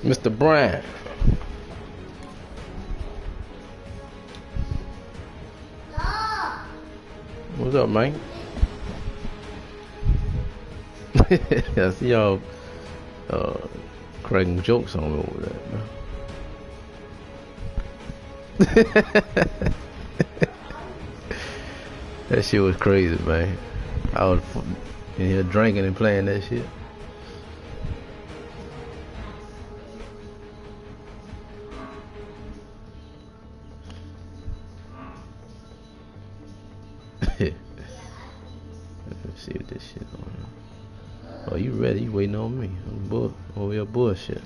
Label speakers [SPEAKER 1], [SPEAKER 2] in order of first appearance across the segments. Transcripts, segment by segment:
[SPEAKER 1] Mr. Brian. What's up, man? I see y'all cracking jokes on me over there, man. That shit was crazy, man. I was in here drinking and playing that shit. Let's see what this shit on. Oh, you ready? You waiting on me? I'm over your bullshit.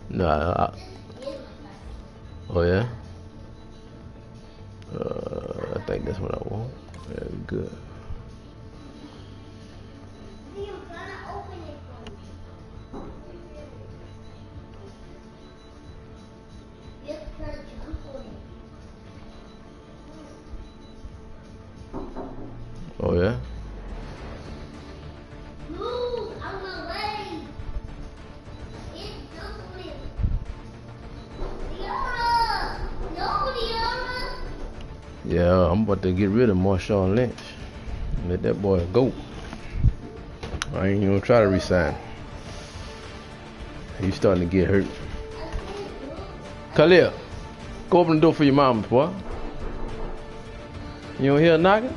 [SPEAKER 1] Nah. Oh yeah. I think that's what I want. Very good. Oh yeah. Yeah, I'm about to get rid of Marshawn Lynch. Let that boy go. I ain't even try to resign. He's starting to get hurt. Khalil, go open the door for your mama, boy. You don't hear her knocking?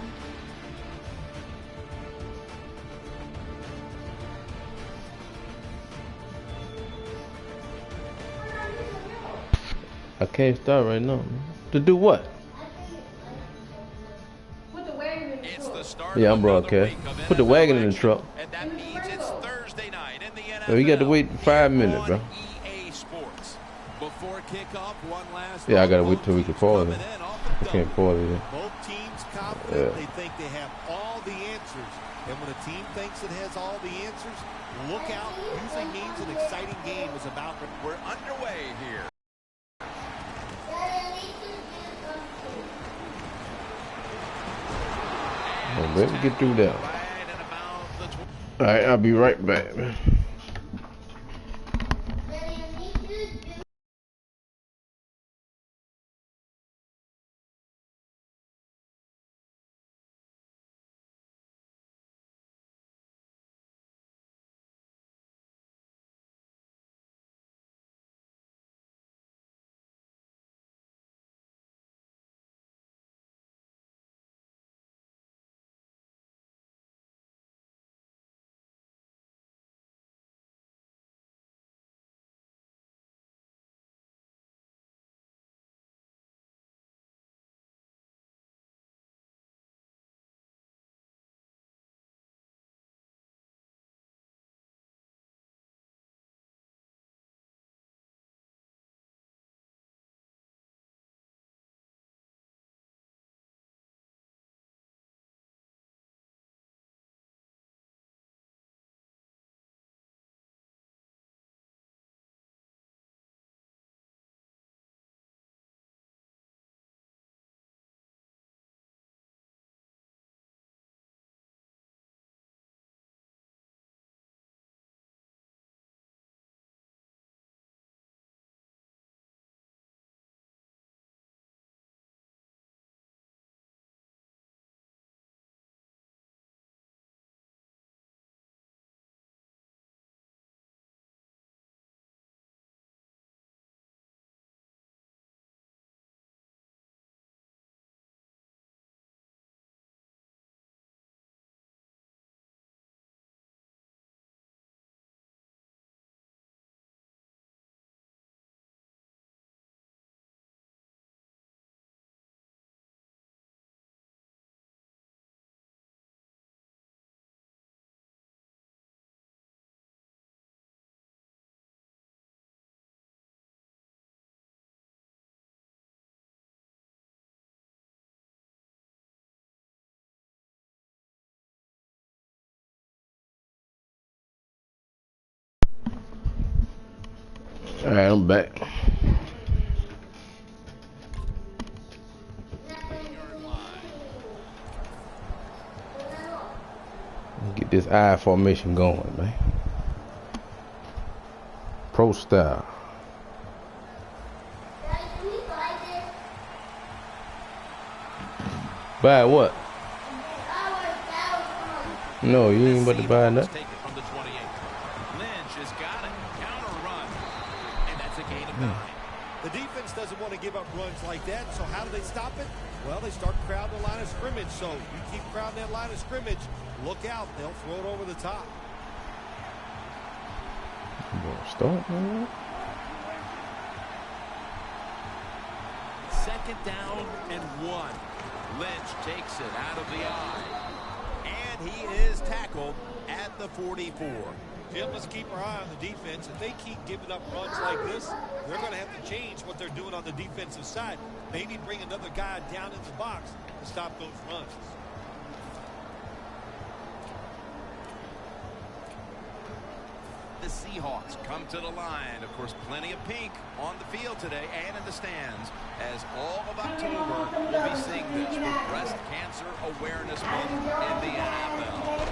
[SPEAKER 1] I can't start right now. To do what? Yeah, I'm broadcast. Put the wagon in the truck.
[SPEAKER 2] And that means it's Thursday night in the NFL.
[SPEAKER 1] So you got to wait 5 minutes, bro.
[SPEAKER 2] EA Sports. Before kickoff, one last
[SPEAKER 1] Yeah, I got to wait till we can pause it. I can't pause it.
[SPEAKER 3] Both teams confident. They think they have all the answers. And when a team thinks it has all the answers, look out. Usually means an exciting game is about.
[SPEAKER 2] We're underway here.
[SPEAKER 1] Oh, let me get through that. Alright, I'll be right back, man. Alright, I'm back. Get this I formation going, man. pro style. Buy what? No, you ain't about to buy nothing.
[SPEAKER 2] From the 28. Lynch has got it. Counter run. And that's a gain of 9.
[SPEAKER 3] The defense doesn't want to give up runs like that, so how do they stop it? Well, they start crowding the line of scrimmage, so you keep crowding that line of scrimmage, look out, they'll throw it over the top.
[SPEAKER 1] Start, man.
[SPEAKER 2] Second down and 1. Lynch takes it out of the eye. And he is tackled at the 44.
[SPEAKER 3] Jim, let's keep our eye on the defense. If they keep giving up runs like this, they're going to have to change what they're doing on the defensive side. Maybe bring another guy down in the box to stop those runs.
[SPEAKER 2] The Seahawks come to the line. Of course, plenty of pink on the field today and in the stands, as all of October will be seeing this for Breast Cancer Awareness Month in the NFL.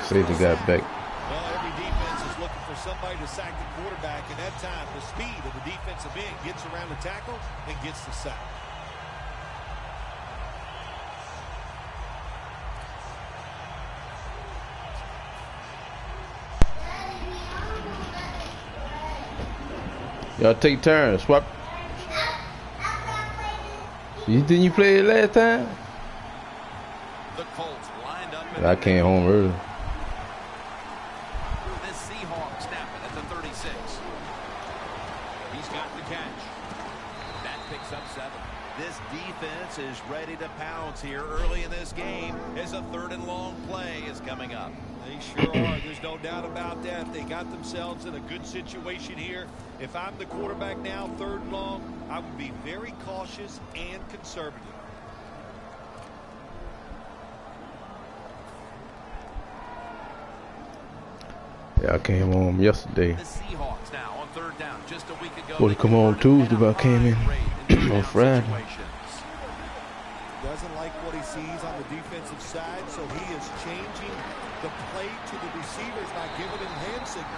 [SPEAKER 1] Safety got back.
[SPEAKER 3] Well, every defense is looking for somebody to sack the quarterback, and that time the speed of the defensive end gets around the tackle and gets the sack.
[SPEAKER 1] Y'all take turns. Swap. You didn't you play it last time?
[SPEAKER 2] The Colts lined up.
[SPEAKER 1] I came home early.
[SPEAKER 2] The Seahawks snap it at the 36. He's got the catch. That picks up 7. This defense is ready to pounce here early in this game as a 3rd and long play is coming up.
[SPEAKER 3] They sure are. There's no doubt about that. They got themselves in a good situation here. If I'm the quarterback now, 3rd and long, I would be very cautious and conservative.
[SPEAKER 1] Yeah, I came home yesterday.
[SPEAKER 2] The Seahawks now on 3rd down. Just a week ago.
[SPEAKER 1] Supposed to come home Tuesday, but I came in on Friday.
[SPEAKER 3] Doesn't like what he sees on the defensive side, so he is changing the play to the receivers by giving him hand signals.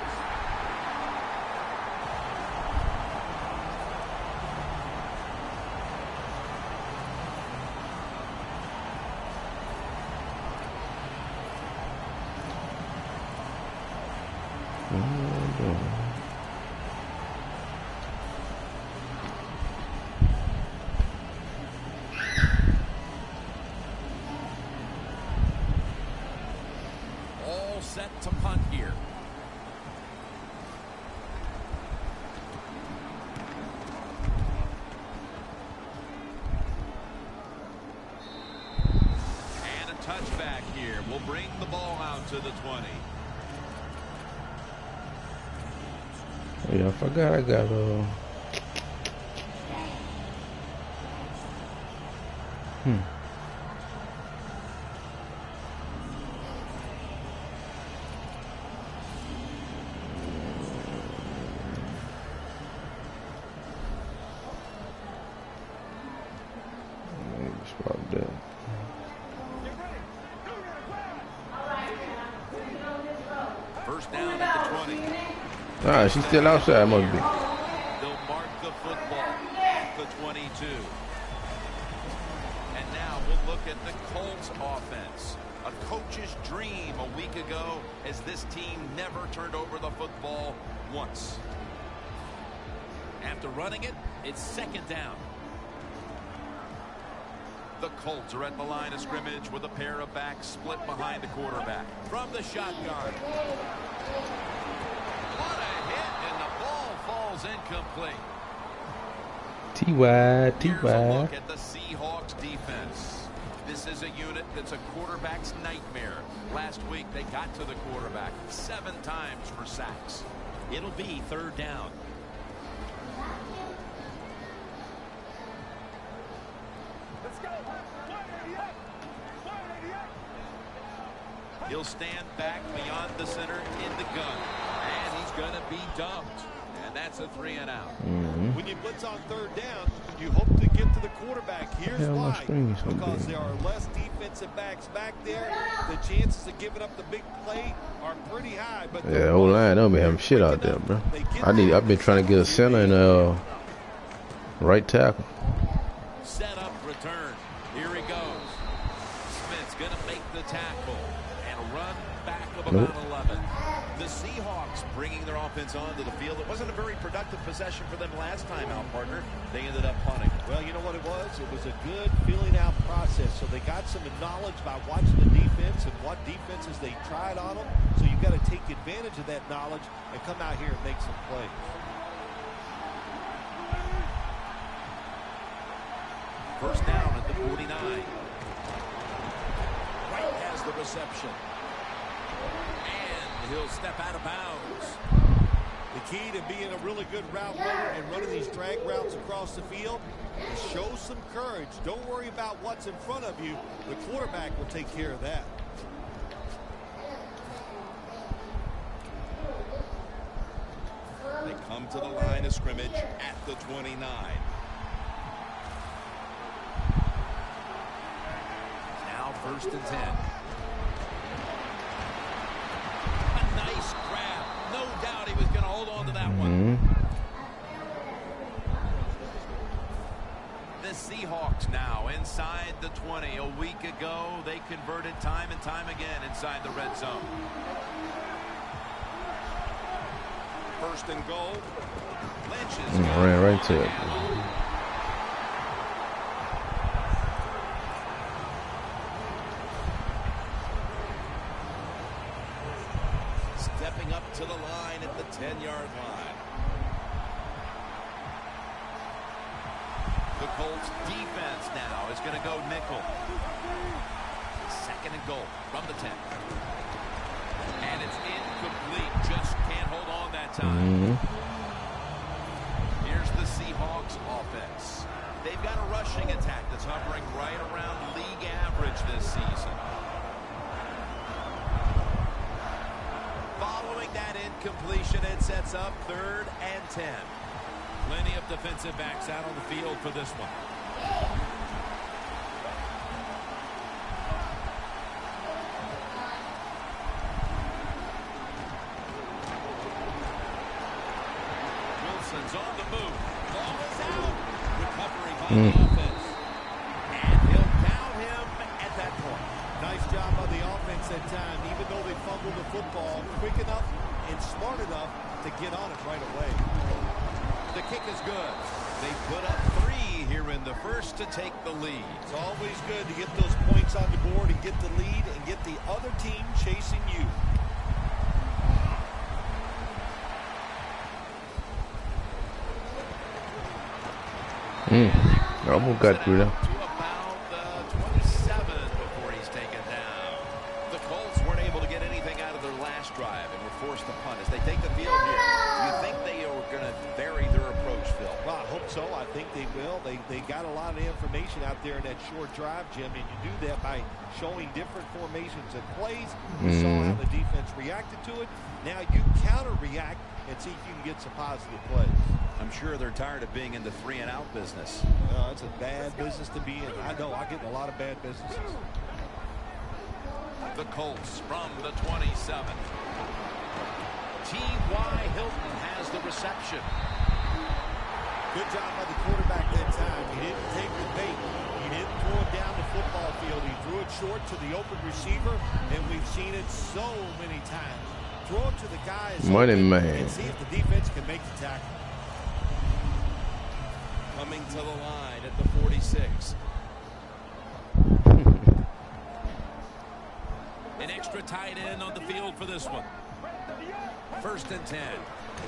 [SPEAKER 2] Set to punt here. And a touchback here will bring the ball out to the 20.
[SPEAKER 1] Yeah, I forgot I got
[SPEAKER 2] First down at the 20.
[SPEAKER 1] Ah, she's still outside, must be.
[SPEAKER 2] They'll mark the football at the 22. And now we'll look at the Colts offense. A coach's dream a week ago, as this team never turned over the football once. After running it, it's 2nd down. The Colts are at the line of scrimmage with a pair of backs split behind the quarterback. From the shotgun. What a hit, and the ball falls incomplete.
[SPEAKER 1] T.Y.
[SPEAKER 2] Here's a look at the Seahawks defense. This is a unit that's a quarterback's nightmare. Last week, they got to the quarterback 7 times for sacks. It'll be 3rd down. He'll stand back beyond the center in the gun. And he's going to be dumped. And that's a 3 and out.
[SPEAKER 3] When you blitz on 3rd down, you hope to get to the quarterback. Here's why. Because there are less defensive defensive backs back there, the chances of giving up the big play are pretty high. But
[SPEAKER 1] Yeah, whole line don't be having shit out there, bro. I've been trying to get a center and right tackle.
[SPEAKER 2] Set up return. Here he goes. Smith's going to make the tackle and a run back of about 11. The Seahawks bringing their offense onto the field. It wasn't a very productive possession for them last time out, partner. They ended up punting.
[SPEAKER 3] Well, you know what it was? It was a good feeling out process. So they got some knowledge by watching the defense and what defenses they tried on them. So you've got to take advantage of that knowledge and come out here and make some plays.
[SPEAKER 2] First down at the 49. White has the reception. And he'll step out of bounds.
[SPEAKER 3] The key to being a really good route runner and running these drag routes across the field is show some courage. Don't worry about what's in front of you. The quarterback will take care of that.
[SPEAKER 2] They come to the line of scrimmage at the 29. Now 1st and 10. A nice grab. No doubt he was going to hold on to that one. The Seahawks now inside the 20. A week ago, they converted time and time again inside the red zone. 1st and goal. Lynch is
[SPEAKER 1] ran right to it.
[SPEAKER 2] Stepping up to the line at the 10-yard line. The Colts defense now is going to go nickel. 2nd and goal from the 10. And it's incomplete. Just can't hold on that time. Here's the Seahawks offense. They've got a rushing attack that's hovering right around league average this season. Following that incompletion, it sets up 3rd and 10. Plenty of defensive backs out on the field for this one. Wilson's on the move. Ball is out. Recovery by the offense. And he'll down him at that point.
[SPEAKER 3] Nice job by the offense that time, even though they fumbled the football quick enough and smart enough to get on it right away.
[SPEAKER 2] The kick is good. They put up 3 here in the first to take the lead.
[SPEAKER 3] It's always good to get those points on the board and get the lead and get the other team chasing you.
[SPEAKER 1] Almost got through that.
[SPEAKER 2] To about 27 before he's taken down. The Colts weren't able to get anything out of their last drive and were forced to punt as they take the field here. Do you think they are going to vary their approach, Phil?
[SPEAKER 3] Well, I hope so. I think they will. They got a lot of information out there in that short drive, Jim, and you do that by showing different formations and plays. You saw how the defense reacted to it. Now you counter-react and see if you can get some positive plays.
[SPEAKER 2] I'm sure they're tired of being in the 3-and-out business.
[SPEAKER 3] It's a bad business to be in. I know. I get in a lot of bad businesses.
[SPEAKER 2] The Colts from the 27. T.Y. Hilton has the reception.
[SPEAKER 3] Good job by the quarterback that time. He didn't take the bait. He didn't throw it down the football field. He threw it short to the open receiver, and we've seen it so many times. Throw it to the guys
[SPEAKER 1] Money man.
[SPEAKER 3] and see if the defense can make the tackle.
[SPEAKER 2] Coming to the line at the 46. An extra tight end on the field for this one. 1st and 10.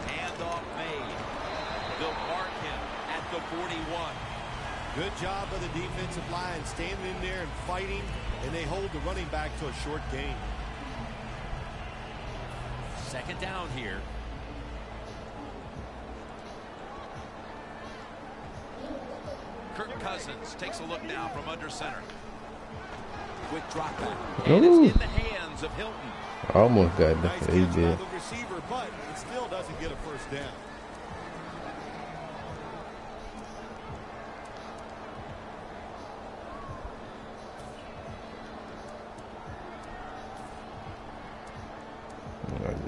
[SPEAKER 2] Handoff made. They'll mark him at the 41.
[SPEAKER 3] Good job by the defensive line standing in there and fighting, and they hold the running back to a short gain.
[SPEAKER 2] 2nd down here. Kirk Cousins takes a look now from under center. Quick drop back. And it's in the hands of Hilton.
[SPEAKER 1] Almost got
[SPEAKER 3] Nice
[SPEAKER 1] that. He
[SPEAKER 3] catch by
[SPEAKER 1] did.
[SPEAKER 3] the receiver, but it still doesn't get a first down.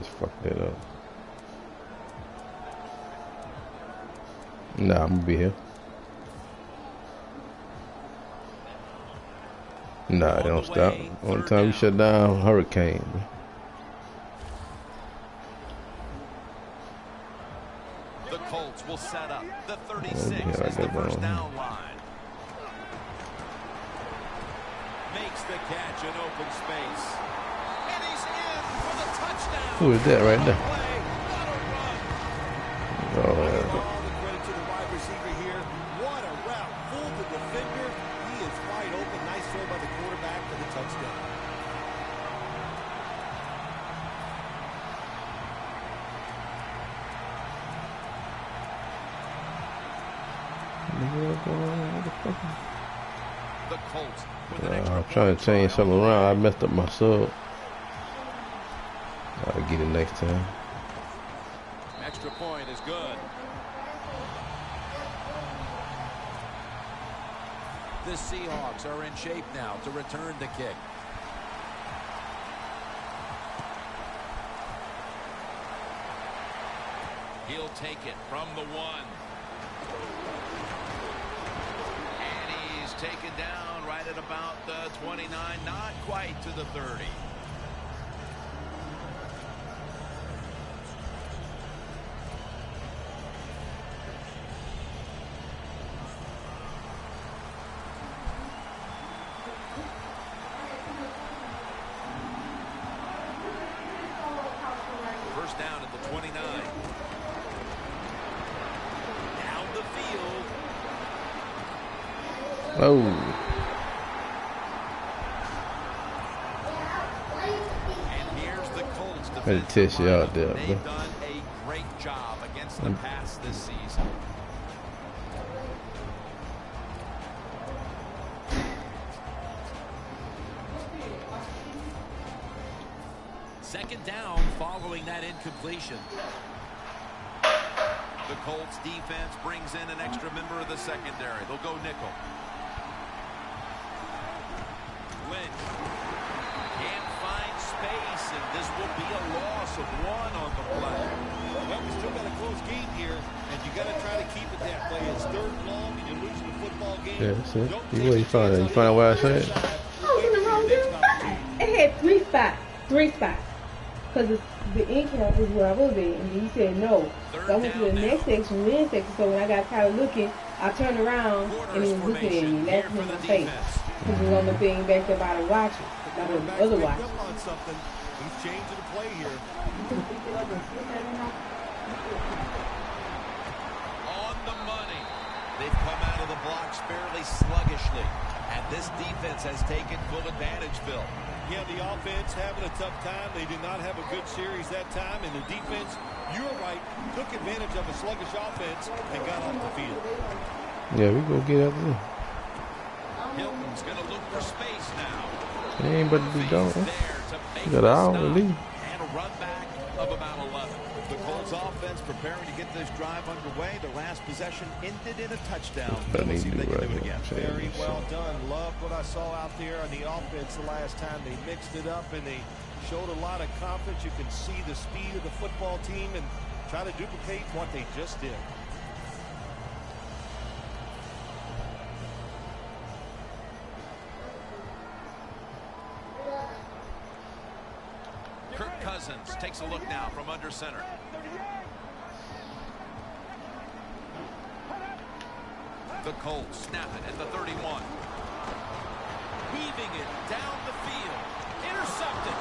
[SPEAKER 1] just fucked that up. Nah, I'm gonna be here. Nah, they don't stop. Only time we shut down, hurricane.
[SPEAKER 2] The Colts will set up the 36 as the first down line. Makes the catch in open space. And he's in for the touchdown.
[SPEAKER 1] Who is that right there?
[SPEAKER 3] All the credit to the wide receiver here. What a route. Fooled the defender. He is wide open. Nice throw by the quarterback for the touchdown.
[SPEAKER 2] The Colts.
[SPEAKER 1] I'm trying to change something around. I messed up my sub. I'll get it next time.
[SPEAKER 2] Extra point is good. The Seahawks are in shape now to return the kick. He'll take it from the 1. And he's taken down right at about the 29, not quite to the 30. First down at the 29. Down the field.
[SPEAKER 1] Oh.
[SPEAKER 2] And here's the Colts
[SPEAKER 1] Had to test you out there,
[SPEAKER 2] They've
[SPEAKER 1] bro.
[SPEAKER 2] done a great job against the pass this season. Second down following that incompletion. The Colts defense brings in an extra member of the secondary. They'll go nickel. Lynch can't find space, and this will be a loss of 1 on the play.
[SPEAKER 3] Well, we still got a close game here, and you got to try to keep it that way. It's 3rd and long, and you're losing the football game.
[SPEAKER 1] Yeah, that's it. Where you find it? You find out where I said?
[SPEAKER 4] I was in the wrong dude. It had 3 spots. 3 spots. Because the end cap is where I would be. And you said no. So I went to the next section, men's section. So when I got tired of looking, I turned around and he was looking at me, laughing in my face. Because he was on the thing back there by the watch, by the other watch.
[SPEAKER 3] On something. He's changing the play here.
[SPEAKER 2] On the money. They've come out of the blocks fairly sluggishly. And this defense has taken full advantage, Phil.
[SPEAKER 3] Yeah, the offense having a tough time. They did not have a good series that time. And the defense, you're right, took advantage of a sluggish offense and got off the field.
[SPEAKER 1] Yeah, we go get out there.
[SPEAKER 2] Hilton's going to look for space now.
[SPEAKER 1] He ain't about to be done. You got an hour to leave.
[SPEAKER 2] And a run back of about 11. The Colts offense preparing to get this drive underway. Their last possession ended in a touchdown. Let's see if they can do it again.
[SPEAKER 3] Very well done. Loved what I saw out there on the offense the last time. They mixed it up and they showed a lot of confidence. You can see the speed of the football team and try to duplicate what they just did.
[SPEAKER 2] Kirk Cousins takes a look now from under center. The Colts snap it at the 31. Weaving it down the field. Intercepted.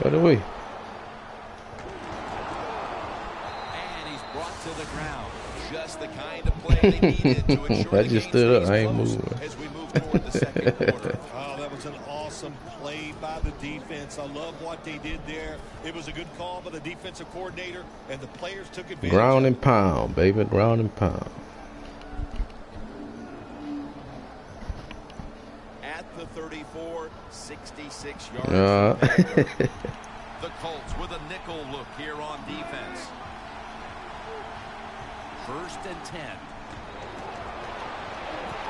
[SPEAKER 1] By the way.
[SPEAKER 2] And he's brought to the ground. Just the kind of play they needed to ensure
[SPEAKER 1] I just stood up. I ain't moving.
[SPEAKER 2] As we move toward the second quarter.
[SPEAKER 3] Oh, that was an awesome play by the defense. I love what they did there. It was a good call by the defensive coordinator, and the players took advantage.
[SPEAKER 1] Ground and pound, baby. Ground and pound.
[SPEAKER 2] At the 34, 66 yards. The Colts with a nickel look here on defense. 1st and 10.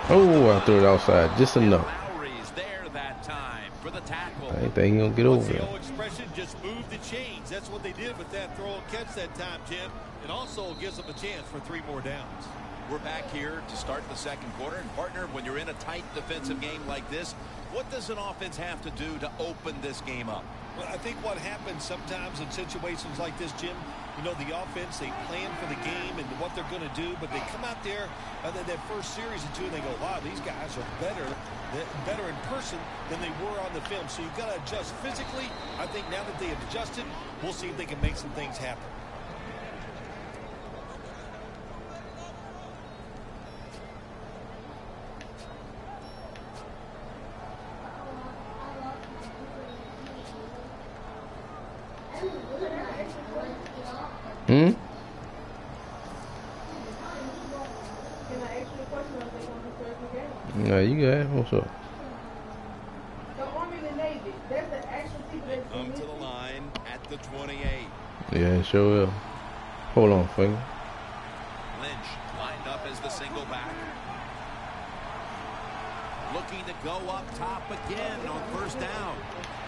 [SPEAKER 1] Oh, I threw it outside just enough.
[SPEAKER 2] Lowry's there that time for the tackle.
[SPEAKER 1] I ain't think he gonna get over
[SPEAKER 3] The
[SPEAKER 1] it.
[SPEAKER 3] old expression, and just move the chains. That's what they did with that throw and catch that time, Jim. It also gives them a chance for 3 more downs.
[SPEAKER 2] We're back here to start the second quarter. And partner, when you're in a tight defensive game like this, what does an offense have to do to open this game up?
[SPEAKER 3] Well, I think what happens sometimes in situations like this, Jim, you know, the offense, they plan for the game and what they're going to do, but they come out there that first series or two and they go, wow, these guys are better in person than they were on the film. So you've got to adjust physically. I think now that they have adjusted, we'll see if they can make some things happen.
[SPEAKER 1] Hmm? No, you got it. What's up?
[SPEAKER 4] The Army and the Navy, that's the actual people that
[SPEAKER 2] Come to the line at the 28.
[SPEAKER 1] Yeah, it sure will. Hold on, Finga.
[SPEAKER 2] Lynch lined up as the single back. Looking to go up top again on first down.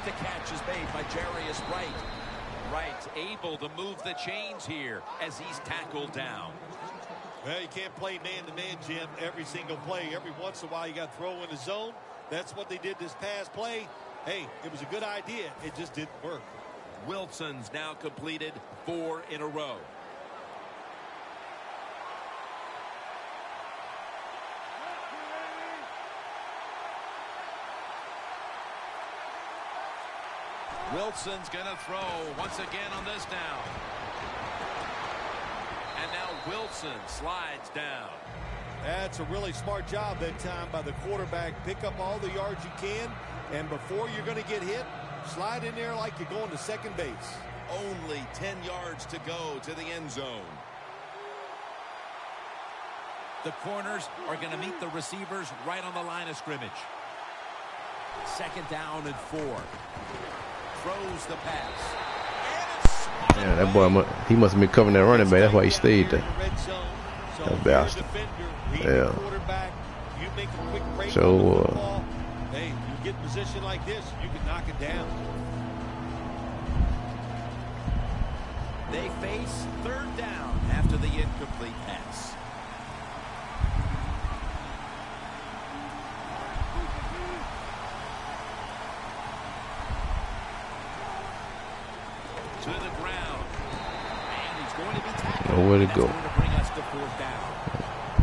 [SPEAKER 2] The catch is made by Jarius Wright. Wright able to move the chains here as he's tackled down.
[SPEAKER 3] Well, you can't play man-to-man, Jim, every single play. Every once in a while, you got to throw in the zone. That's what they did this past play. Hey, it was a good idea. It just didn't work.
[SPEAKER 2] Wilson's now completed 4 in a row. Wilson's going to throw once again on this down. And now Wilson slides down.
[SPEAKER 3] That's a really smart job that time by the quarterback. Pick up all the yards you can, and before you're going to get hit, slide in there like you're going to second base.
[SPEAKER 2] Only 10 yards to go to the end zone. The corners are going to meet the receivers right on the line of scrimmage. Second down and 4. Throws the pass.
[SPEAKER 1] Yeah, that boy, he must have been covering that running back. That's why he stayed there. That bastard. Yeah. So,
[SPEAKER 3] hey, you get in position like this, you can knock it down.
[SPEAKER 2] They face third down after the incomplete pass. To the ground. And he's going to be tackled.
[SPEAKER 1] Nowhere to go.
[SPEAKER 2] That's going to bring us to fourth down.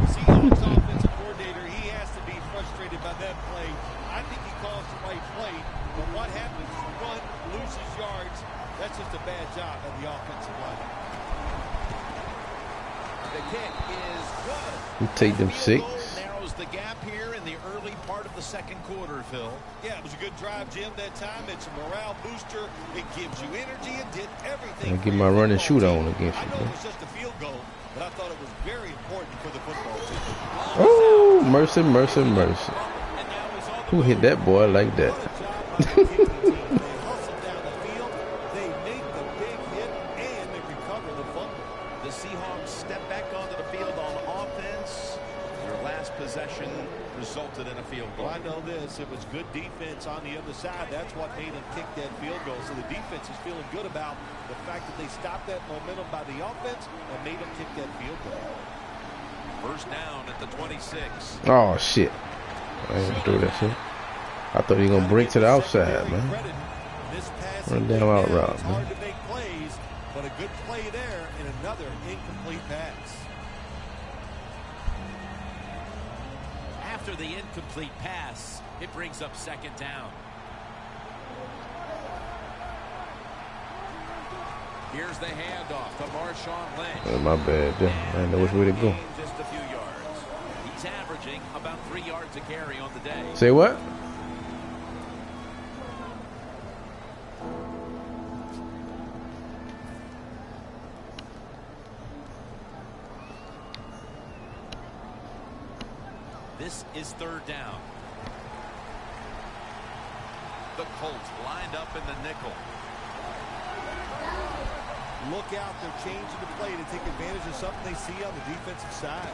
[SPEAKER 3] Seahawks offensive coordinator, he has to be frustrated by that play. I think he calls the right play, but what happens? Run, loses yards. That's just a bad job of the offensive line.
[SPEAKER 2] The kick is good.
[SPEAKER 1] we take them 6.
[SPEAKER 2] Narrows the gap here in the early part of the second quarter, Phil.
[SPEAKER 3] Yeah, it was a good drive, Jim, that time. It's a morale booster. It gives you energy. It did everything.
[SPEAKER 1] I get my run and shoot on against
[SPEAKER 3] I
[SPEAKER 1] you.
[SPEAKER 3] know
[SPEAKER 1] Bro.
[SPEAKER 3] it was just a field goal, but I thought it was very important for the football team.
[SPEAKER 1] Oh, mercy, mercy, mercy. Who hit that boy like that?
[SPEAKER 3] They hustle down the field. They make the big hit, and they recover the fumble.
[SPEAKER 2] The Seahawks step back onto the field on offense. Their last possession resulted in a field goal.
[SPEAKER 3] Well, I know this. It was good defense on the other side. That's what made them kick that field goal. So the defense is feeling good about the fact that they stopped that momentum by the offense and made them kick that field goal.
[SPEAKER 2] First down at the 26.
[SPEAKER 1] Oh, shit. I ain't gonna do that shit. I thought he was going to break to the outside, man. Run down out route,
[SPEAKER 3] It's
[SPEAKER 1] man.
[SPEAKER 3] hard to make plays, but a good play there and another incomplete pass.
[SPEAKER 2] After the incomplete pass, it brings up second down. Here's the handoff to Marshawn Lynch.
[SPEAKER 1] Oh, my bad. Yeah, I didn't know which way to go.
[SPEAKER 2] Just a few yards. He's averaging about 3 yards a carry on the day.
[SPEAKER 1] Say what?
[SPEAKER 2] This is third down. The Colts lined up in the nickel.
[SPEAKER 3] Look out, they're changing the play to take advantage of something they see on the defensive side.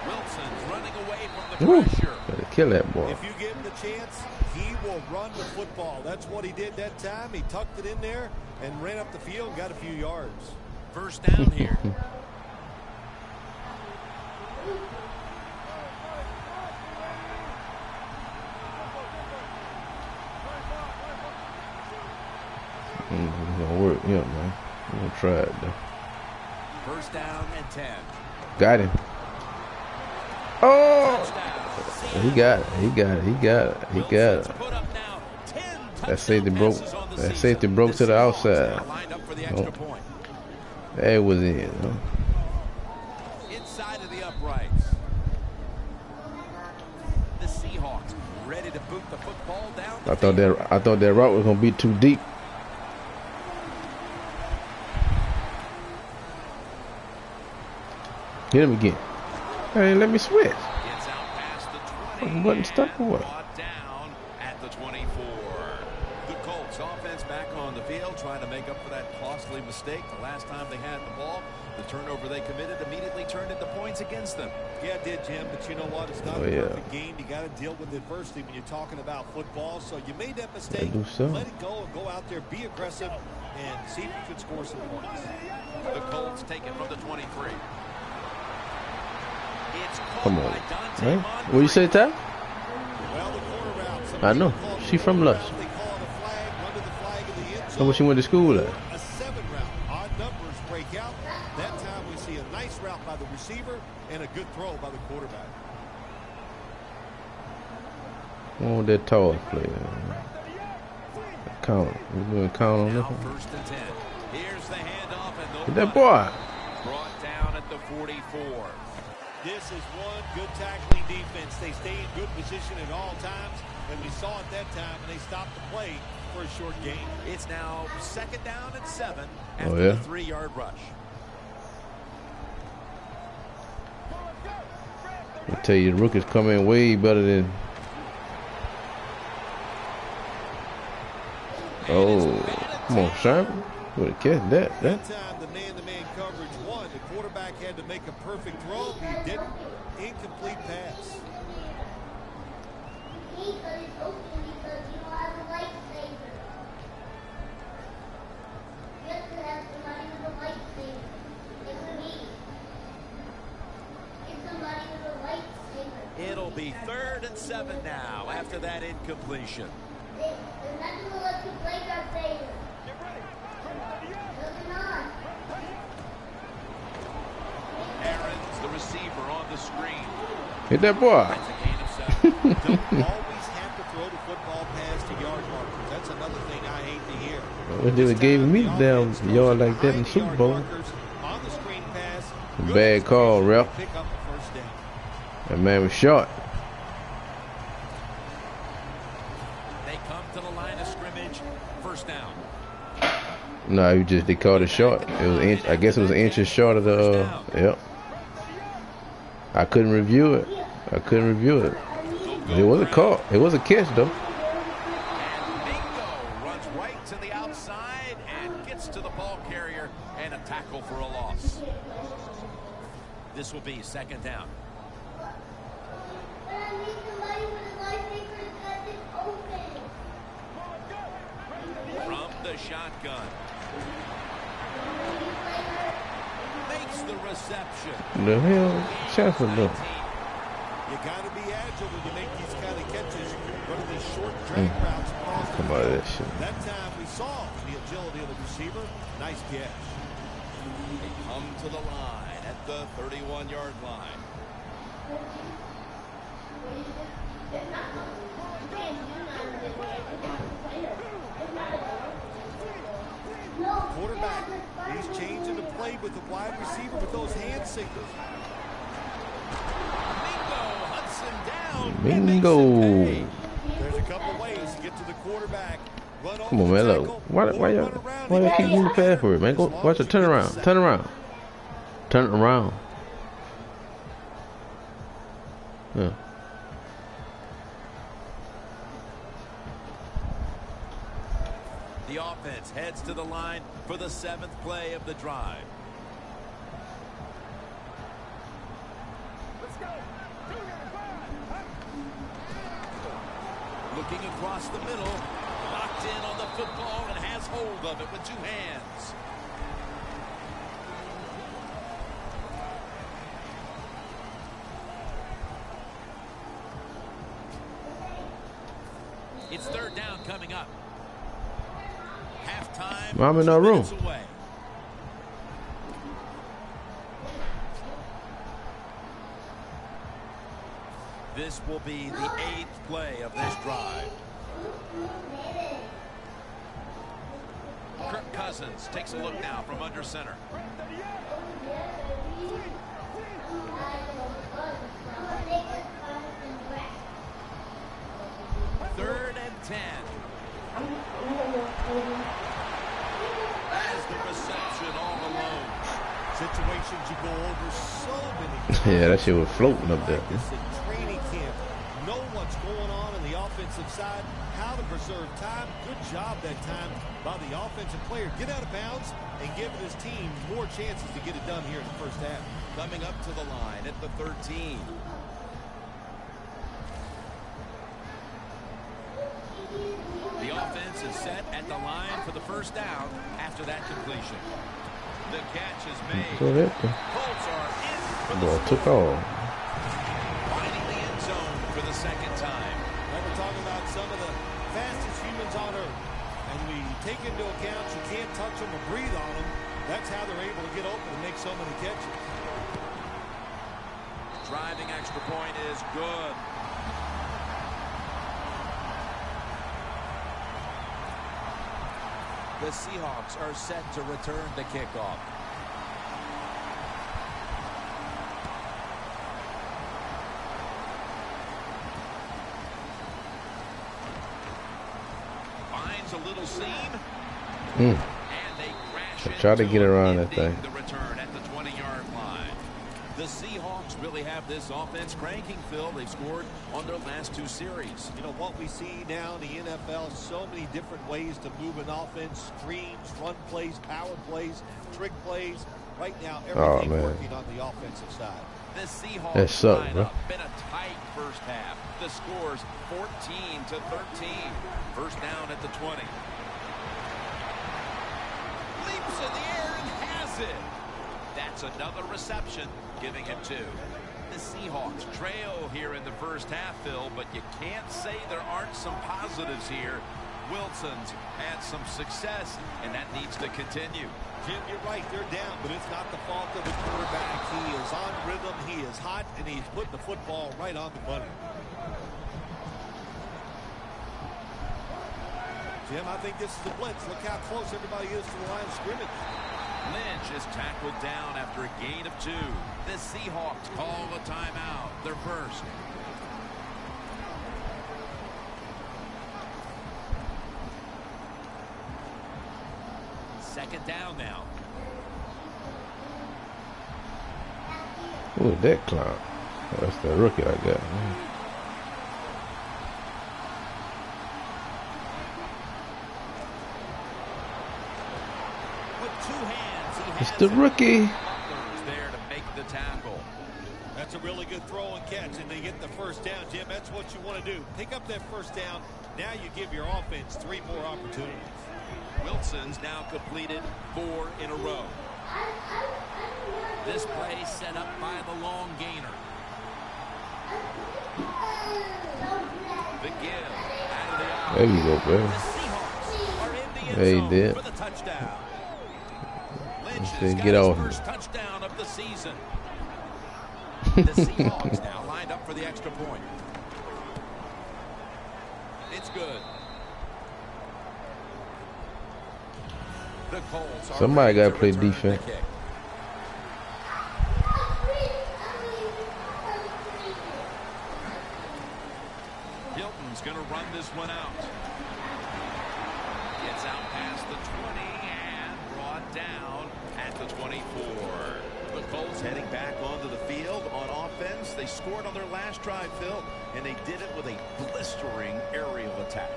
[SPEAKER 2] Wilson's running away from the pressure.
[SPEAKER 1] Kill that boy.
[SPEAKER 3] If you give him the chance, he will run the football. That's what he did that time. He tucked it in there and ran up the field and got a few yards.
[SPEAKER 2] First down here.
[SPEAKER 1] It's gonna work, yeah, man. I'm gonna try it though.
[SPEAKER 2] First down and 10.
[SPEAKER 1] Got him. Oh! He got it. He got it. He got it. He got it. That safety broke. That safety broke to the outside. Oh. That was in. Huh?
[SPEAKER 2] Inside of the uprights. The Seahawks ready to boot the football down.
[SPEAKER 1] I thought that route was gonna be too deep. Hit him again. Hey, let me switch.
[SPEAKER 2] It's out past the 20.
[SPEAKER 1] Button stuck or what?
[SPEAKER 2] Brought down at the 24. The Colts offense back on the field trying to make up for that costly mistake the last time they had the ball. The turnover they committed immediately turned into points against them.
[SPEAKER 3] Yeah, it did, Jim, but you know what? It's not a perfect game. You got to deal with adversity when you're talking about football. So you made that mistake. Let it go and go out there, be aggressive, and see if you can score some points.
[SPEAKER 2] The Colts take it from the 23.
[SPEAKER 1] Come on. Right? What you say, Ty? I know. She from Lush. That's where she went to school at.
[SPEAKER 3] A 7 route. Odd numbers break out. That time we see a nice route by the receiver and a good throw by the quarterback.
[SPEAKER 1] Oh, that tall player. Count. We're going to count on that one.
[SPEAKER 2] First and 10. Here's the handoff and
[SPEAKER 1] Get that boy.
[SPEAKER 2] Brought down at the 44.
[SPEAKER 3] This is one good tackling defense. They stay in good position at all times, and we saw it that time, and they stopped the play for a short gain.
[SPEAKER 2] It's now second down and 7 after
[SPEAKER 1] the
[SPEAKER 2] 3-yard rush.
[SPEAKER 1] I tell you, the rookies come in way better than. Oh, come on, Sharp. Would have catch that.
[SPEAKER 3] That time, the man-to-man coverage won. The quarterback had to make a perfect throw. He didn't. Incomplete pass.
[SPEAKER 2] It'll be 3rd and 7 now after that incompletion. Aaron's the receiver on the screen.
[SPEAKER 1] Hit that boy.
[SPEAKER 3] That's a gain of 7. Don't always have to throw the football past the yard markers. That's another thing I hate to hear.
[SPEAKER 1] Well, they gave me down yard like that in the Super Bowl.
[SPEAKER 3] On the screen pass.
[SPEAKER 1] Bad call, ref.
[SPEAKER 3] Pick up the first down.
[SPEAKER 1] That man was short.
[SPEAKER 2] They come to the line of scrimmage. First down.
[SPEAKER 1] No, they called it short. It was I guess it was an inch short of the. Yep. I couldn't review it. But it was a call. It was a catch though.
[SPEAKER 2] And Finga runs right to the outside and gets to the ball carrier and a tackle for a loss. This will be second down. From the shotgun. Makes the reception.
[SPEAKER 1] The hell, Chancellor though.
[SPEAKER 3] You got to be agile when you make these kind of catches. Go to these short drag routes across the
[SPEAKER 1] Come on, that shit.
[SPEAKER 3] That time we saw the agility of the receiver. Nice catch.
[SPEAKER 2] They come to the line at the 31-yard line.
[SPEAKER 3] Quarterback, he's changing the play with the wide receiver with those hand signals.
[SPEAKER 1] Bingo.
[SPEAKER 3] There's a couple ways to get to the quarterback.
[SPEAKER 1] Come on, man. Look. Why y'all keep moving past for it, man? Go watch it. Turn around. Turn around. Turn it around. Yeah.
[SPEAKER 2] The offense heads to the line for the 7th play of the drive. Looking across the middle. Locked in on the football and has hold of it with two hands. It's third down coming up. Halftime.
[SPEAKER 1] I'm in our room.
[SPEAKER 2] Away. This will be the 8th play of this drive. Kirk Cousins takes a look now from under center. Third and 10. As the reception all alone.
[SPEAKER 3] Situations you go over so many times.
[SPEAKER 1] Yeah, that shit was floating up there.
[SPEAKER 3] This in training camp. Know what's going on the offensive side, how to preserve time. Good job that time by the offensive player. Get out of bounds and give his team more chances to get it done here in the first half.
[SPEAKER 2] Coming up to the line at the 13. The offense is set at the line for the first down after that completion. The catch is made.
[SPEAKER 1] So that
[SPEAKER 2] Colts are in for the
[SPEAKER 1] boy took off.
[SPEAKER 2] finding the end zone for the second time.
[SPEAKER 3] We're talking about some of the fastest humans on earth. And we take into account you can't touch them or breathe on them. That's how they're able to get open and make so many catches.
[SPEAKER 2] Driving extra point is good. The Seahawks are set to return the kickoff. Finds a little seam. And they crash
[SPEAKER 1] Try to
[SPEAKER 2] into
[SPEAKER 1] get around
[SPEAKER 2] it,
[SPEAKER 1] that thing.
[SPEAKER 2] The return at the 20-yard line. The Seahawks really have this offense cranking, Phil. They've scored on their last 2 series.
[SPEAKER 3] You know, what we see now in the NFL, so many different ways to move an offense. Screens, run plays, power plays, trick plays. Right now, everything working on the offensive side.
[SPEAKER 2] The Seahawks line up in a tight first half. The score's 14-13. First down at the 20. Leaps in the air and has it. That's another reception, giving him 2. The Seahawks trail here in the first half, Phil, but you can't say there aren't some positives here. Wilson's had some success, and that needs to continue.
[SPEAKER 3] Jim, you're right. They're down, but it's not the fault of the quarterback. He is on rhythm. He is hot, and he's putting the football right on the money. Jim, I think this is a blitz. Look how close everybody is to the line of scrimmage.
[SPEAKER 2] Lynch is tackled down after a gain of 2. The Seahawks call a timeout. Their first. Second down now.
[SPEAKER 1] Who is that clown? Oh, that's the rookie I got.
[SPEAKER 2] With 2 hands,
[SPEAKER 1] It's the rookie.
[SPEAKER 2] Butler's there to make the tackle.
[SPEAKER 3] That's a really good throw and catch, and they get the first down, Jim. That's what you want to do. Pick up that first down. Now you give your offense 3 more opportunities.
[SPEAKER 2] Wilson's now completed 4 in a row. This play set up by the long gainer. The give out of the eye.
[SPEAKER 1] There you go, baby.
[SPEAKER 2] The Seahawks are in the end
[SPEAKER 1] There he
[SPEAKER 2] zone
[SPEAKER 1] did.
[SPEAKER 2] for the touchdown. Lynch
[SPEAKER 1] He
[SPEAKER 2] has
[SPEAKER 1] said,
[SPEAKER 2] got
[SPEAKER 1] "Get
[SPEAKER 2] his
[SPEAKER 1] off
[SPEAKER 2] first
[SPEAKER 1] me."
[SPEAKER 2] touchdown of the season. The Seahawks now lined up for the extra point. It's good. The Colts are
[SPEAKER 1] Somebody
[SPEAKER 2] ready
[SPEAKER 1] gotta play
[SPEAKER 2] return the
[SPEAKER 1] defense.
[SPEAKER 2] kick. Hilton's going to run this one out. Gets out past the 20 and brought down at the 24. The Colts heading back onto the field on offense. They scored on their last drive, Phil, and they did it with a blistering aerial attack.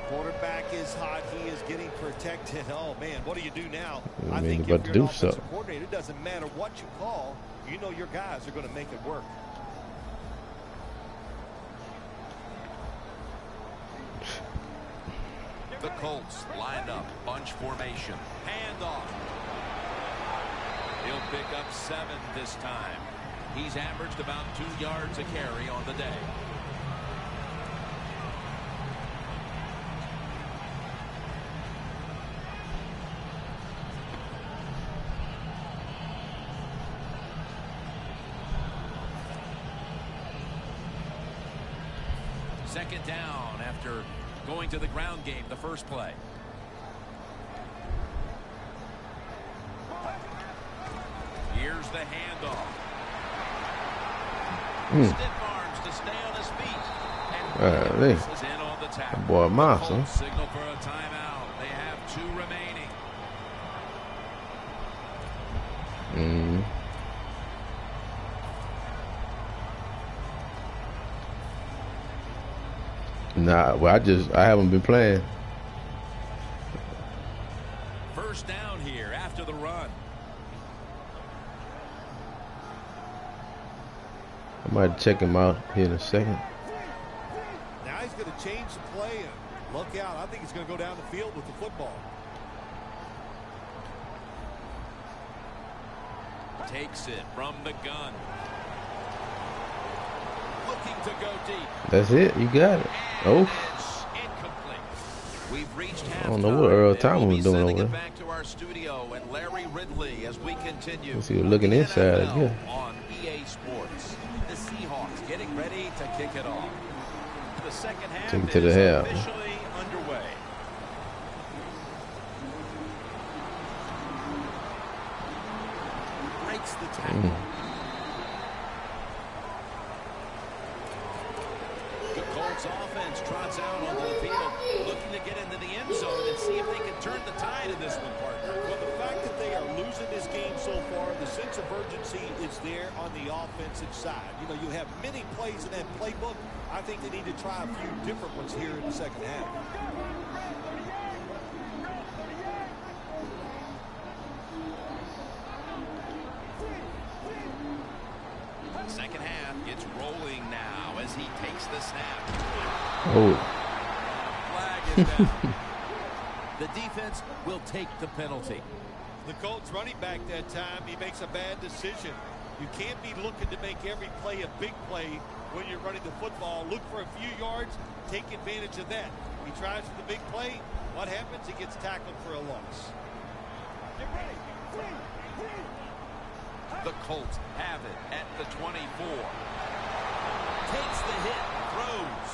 [SPEAKER 3] Quarterback is hot. He is getting protected. Oh, man, what do you do now?
[SPEAKER 1] I mean,
[SPEAKER 3] think
[SPEAKER 1] you got
[SPEAKER 3] if
[SPEAKER 1] to
[SPEAKER 3] you're
[SPEAKER 1] do
[SPEAKER 3] an offensive
[SPEAKER 1] something.
[SPEAKER 3] coordinator, it doesn't matter what you call. You know your guys are going to make it work.
[SPEAKER 2] Colts lined up, bunch formation. Handoff. He'll pick up 7 this time. He's averaged about 2 yards a carry on the day. Second down after going to the ground game the first play. Here's the handoff. Stiff arms to stay on his feet. And is in on the tackle.
[SPEAKER 1] Boy, monster.
[SPEAKER 2] Signal for a timeout. They have 2 remaining.
[SPEAKER 1] Nah, well, I haven't been playing.
[SPEAKER 2] First down here after the run.
[SPEAKER 1] I might check him out here in a second.
[SPEAKER 3] Now he's going to change the play and look out. I think he's going to go down the field with the football.
[SPEAKER 2] Takes it from the gun. Looking to go deep.
[SPEAKER 1] That's it. You got it. Oh.
[SPEAKER 2] We've reached
[SPEAKER 1] I don't know what Earl Thomas was doing over there.
[SPEAKER 2] Back to our studio and Larry Ridley as we continue.
[SPEAKER 1] Let's see, we're looking inside again.
[SPEAKER 2] On EA Sports. The Seahawks getting ready to kick it off. The second half
[SPEAKER 1] Take it to the half.
[SPEAKER 2] Officially underway. Breaks the tackle. The Colts offense trots out onto the field, looking to get into the end zone and see if they can turn the tide in this one, partner.
[SPEAKER 3] Well, the fact that they are losing this game so far, the sense of urgency is there on the offensive side. You know, you have many plays in that playbook. I think they need to try a few different ones here in the second half.
[SPEAKER 2] Second half gets rolling now as he takes the snap.
[SPEAKER 1] Oh.
[SPEAKER 2] Flag is down. The defense will take the penalty.
[SPEAKER 3] The Colts running back that time, he makes a bad decision. You can't be looking to make every play a big play when you're running the football. Look for a few yards, take advantage of that. He tries for the big play. What happens? He gets tackled for a loss.
[SPEAKER 2] Get ready. The Colts have it at the 24. Takes the hit, throws.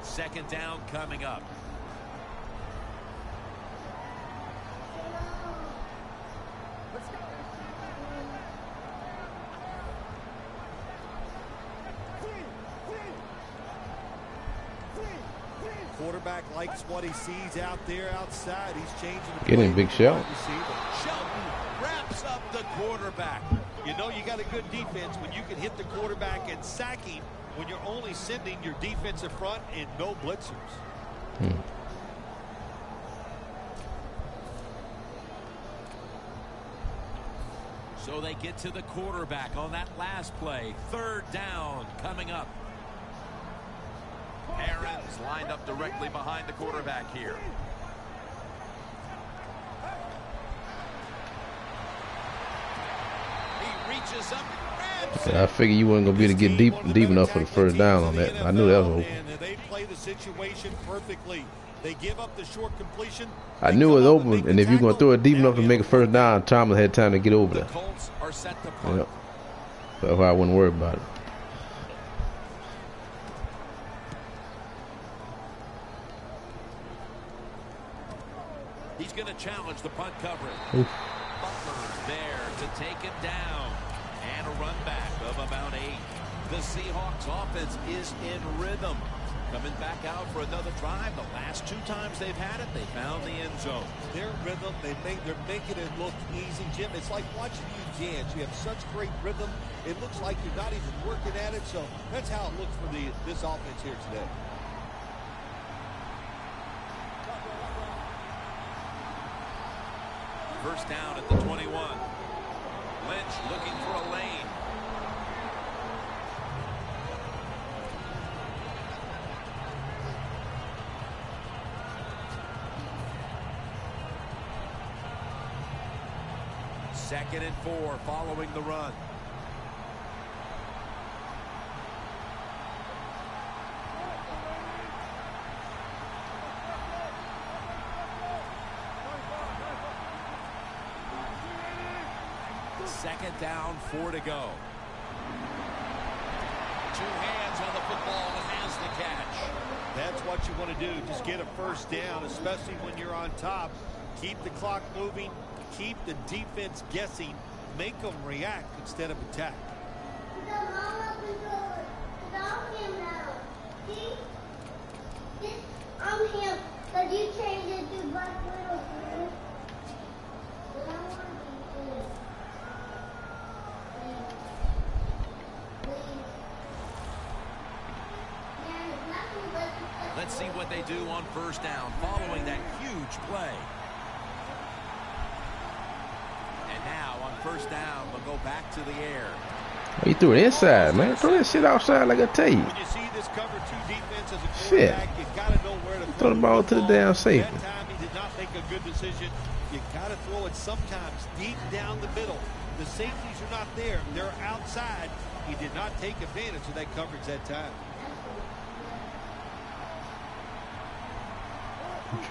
[SPEAKER 2] Second down coming up.
[SPEAKER 3] Quarterback likes what he sees out there outside. He's changing the
[SPEAKER 1] Get him, big shot.
[SPEAKER 3] Shelton wraps up the quarterback. You know you got a good defense when you can hit the quarterback and sack him when you're only sending your defensive front and no blitzers.
[SPEAKER 2] So they get to the quarterback on that last play. Third down coming up. Aaron's lined up directly behind the quarterback here. He reaches up, grabs it.
[SPEAKER 1] I figured you weren't gonna be able to get deep enough for the first down on that. I knew that was open.
[SPEAKER 3] And they play the situation perfectly. They give up the short completion.
[SPEAKER 1] I knew it was open, and if you're gonna throw it deep enough to make a first down, Thomas had time to get over there.
[SPEAKER 2] The Colts are set to punt.
[SPEAKER 1] Yep. That's why I wouldn't worry about it.
[SPEAKER 2] He's going to challenge the punt coverage.
[SPEAKER 1] Oof.
[SPEAKER 2] Butler's there to take it down. And a run back of about 8. The Seahawks offense is in rhythm. Coming back out for another drive. The last 2 times they've had it, they found the end zone.
[SPEAKER 3] Their rhythm, they're making it look easy, Jim. It's like watching you dance. You have such great rhythm. It looks like you're not even working at it. So that's how it looks for this offense here today.
[SPEAKER 2] First down at the 21. Lynch looking for a lane. Second and 4 following the run. Second down, 4 to go. Two hands on the football and has the catch.
[SPEAKER 3] That's what you want to do. Just get a first down, especially when you're on top. Keep the clock moving. Keep the defense guessing. Make them react instead of attack.
[SPEAKER 5] I'm him. Could you change it to Black Widow?
[SPEAKER 2] Let's see what they do on first down following that huge play. And now on first down, they'll go back to the air.
[SPEAKER 1] You threw it inside, man. Throw that shit outside like I tell you.
[SPEAKER 3] When you see this cover 2 defense as a quarterback, you gotta know where to
[SPEAKER 1] throw the ball to the damn safety.
[SPEAKER 3] That time he did not make a good decision. You gotta throw it sometimes deep down the middle. The safeties are not there. They're outside. He did not take advantage of that coverage that time.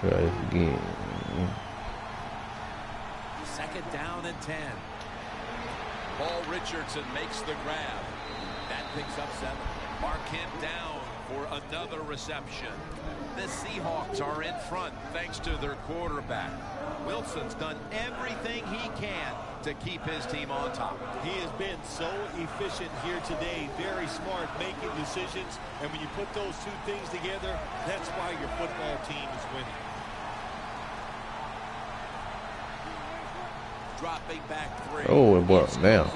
[SPEAKER 1] Try this again.
[SPEAKER 2] Second down and 10. Paul Richardson makes the grab. That picks up 7. Mark him down for another reception. The Seahawks are in front thanks to their quarterback. Wilson's done everything he can to keep his team on top.
[SPEAKER 3] He has been so efficient here today. Very smart making decisions. And when you put those 2 things together, that's why your football team is winning.
[SPEAKER 2] Dropping back 3.
[SPEAKER 1] Oh, it was now.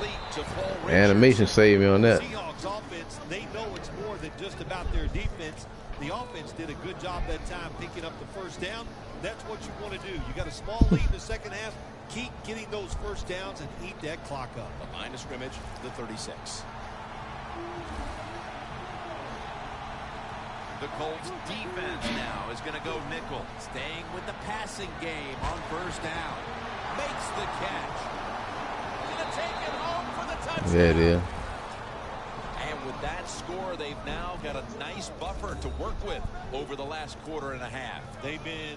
[SPEAKER 1] Animation saved me on that.
[SPEAKER 3] Seahawks offense, they know it's more than just about their defense. The offense did a good job that time picking up the first down. That's what you want to do. You got a small lead in the second half. Keep getting those first downs and eat that clock up.
[SPEAKER 2] The line of scrimmage, the 36. The Colts defense now is going to go nickel. Staying with the passing game on first down. Makes the catch. Going to take it home for the touchdown.
[SPEAKER 1] There it is.
[SPEAKER 2] And with that score, they've now got a nice buffer to work with over the last quarter and a half.
[SPEAKER 3] They've been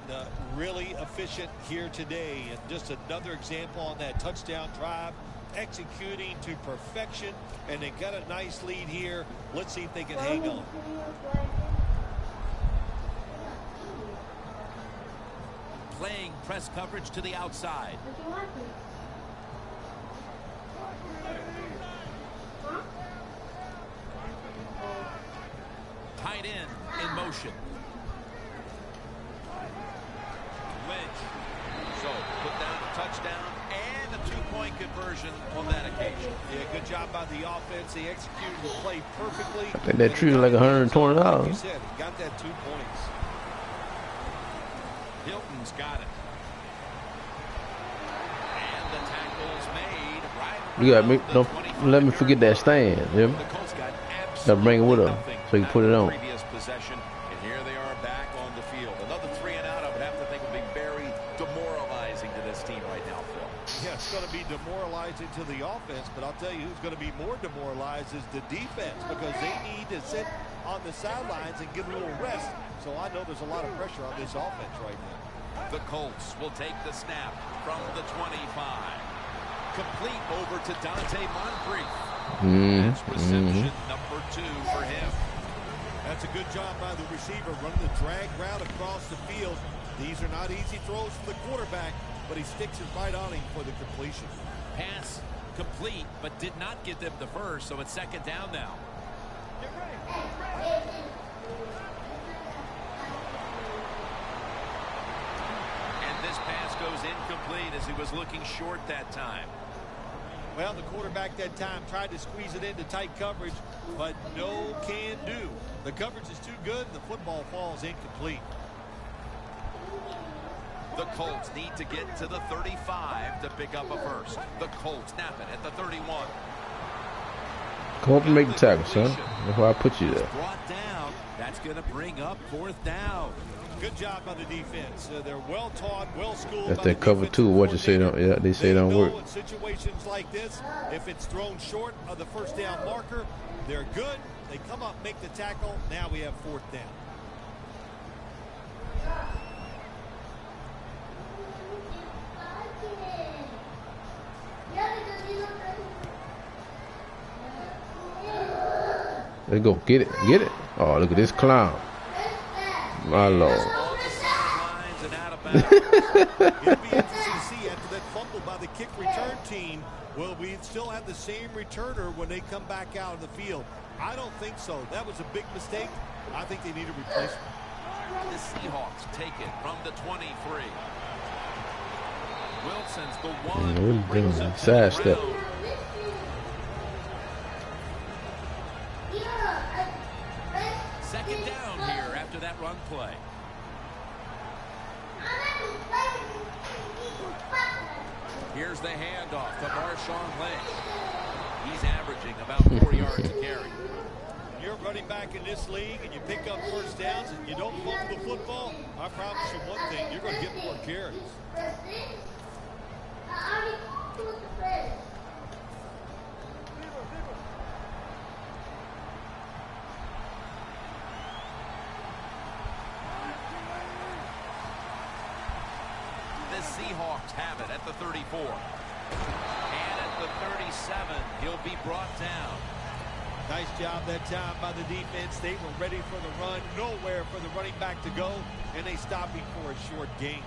[SPEAKER 3] really efficient here today. And just another example on that touchdown drive. Executing to perfection. And they got a nice lead here. Let's see if they can hang on.
[SPEAKER 2] Playing press coverage to the outside. Tight end in motion. Lynch. So put down a touchdown and a 2-point conversion on that occasion.
[SPEAKER 3] Yeah, good job by the offense. They executed the play perfectly.
[SPEAKER 1] I think that treated like $120.
[SPEAKER 3] Like you said, got that 2 points.
[SPEAKER 2] Hilton's got it. And the tackle's made right.
[SPEAKER 1] You got me. Don't let me forget that stand. Yeah?
[SPEAKER 2] The Colts got
[SPEAKER 1] Gotta bring it with them so you can put it on.
[SPEAKER 2] Previous possession, and here they are back on the field. Another 3 and out. I would have to think would be very demoralizing to this team right now, Phil.
[SPEAKER 3] Yeah, it's going to be demoralizing to the offense, but I'll tell you who's going to be more demoralized is the defense because they need to sit on the sidelines and get a little rest. So I know there's a lot of pressure on this offense right now.
[SPEAKER 2] The Colts will take the snap from the 25. Complete over to Dante Moncrief. That's reception number 2 for him.
[SPEAKER 3] That's a good job by the receiver running the drag route across the field. These are not easy throws for the quarterback, but he sticks it right on him for the completion.
[SPEAKER 2] Pass complete, but did not get them the first, so it's second down now. And this pass goes incomplete as he was looking short that time.
[SPEAKER 3] Well, the quarterback that time tried to squeeze it into tight coverage, but no can do. The coverage is too good, and the football falls incomplete.
[SPEAKER 2] The Colts need to get to the 35 to pick up a first. The Colts snap it at the 31.
[SPEAKER 1] Come up and make the tackle, son. That's why I put you there.
[SPEAKER 3] Brought down. That's going to bring up 4th down. Good job by the defense. They're well taught, well schooled.
[SPEAKER 1] That's that cover 2. What you say don't? Yeah, they say don't work.
[SPEAKER 3] In situations like this, if it's thrown short of the 1st down marker, they're good. They come up, make the tackle. Now we have 4th down.
[SPEAKER 1] Let's go. Get it. Get it. Oh, look at this clown. My Lord.
[SPEAKER 3] It'll be interesting to see after that fumble by the kick return team. Will we still have the same returner when they come back out in the field? I don't think so. That was a big mistake. I think they need a replacement.
[SPEAKER 2] The Seahawks take it from the 23. Wilson's the one.
[SPEAKER 1] Brings a side step.
[SPEAKER 2] Second down here after that run play. Here's the handoff to Marshawn Lynch. He's averaging about 4 yards a carry.
[SPEAKER 3] You're running back in this league and you pick up 1st downs and you don't fumble the football, I promise you one thing, you're going to get more carries.
[SPEAKER 2] The Seahawks have it at the 34. And at the 37, he'll be brought down.
[SPEAKER 3] Nice job that time by the defense. They were ready for the run. Nowhere for the running back to go. And they stopped him for a short gain.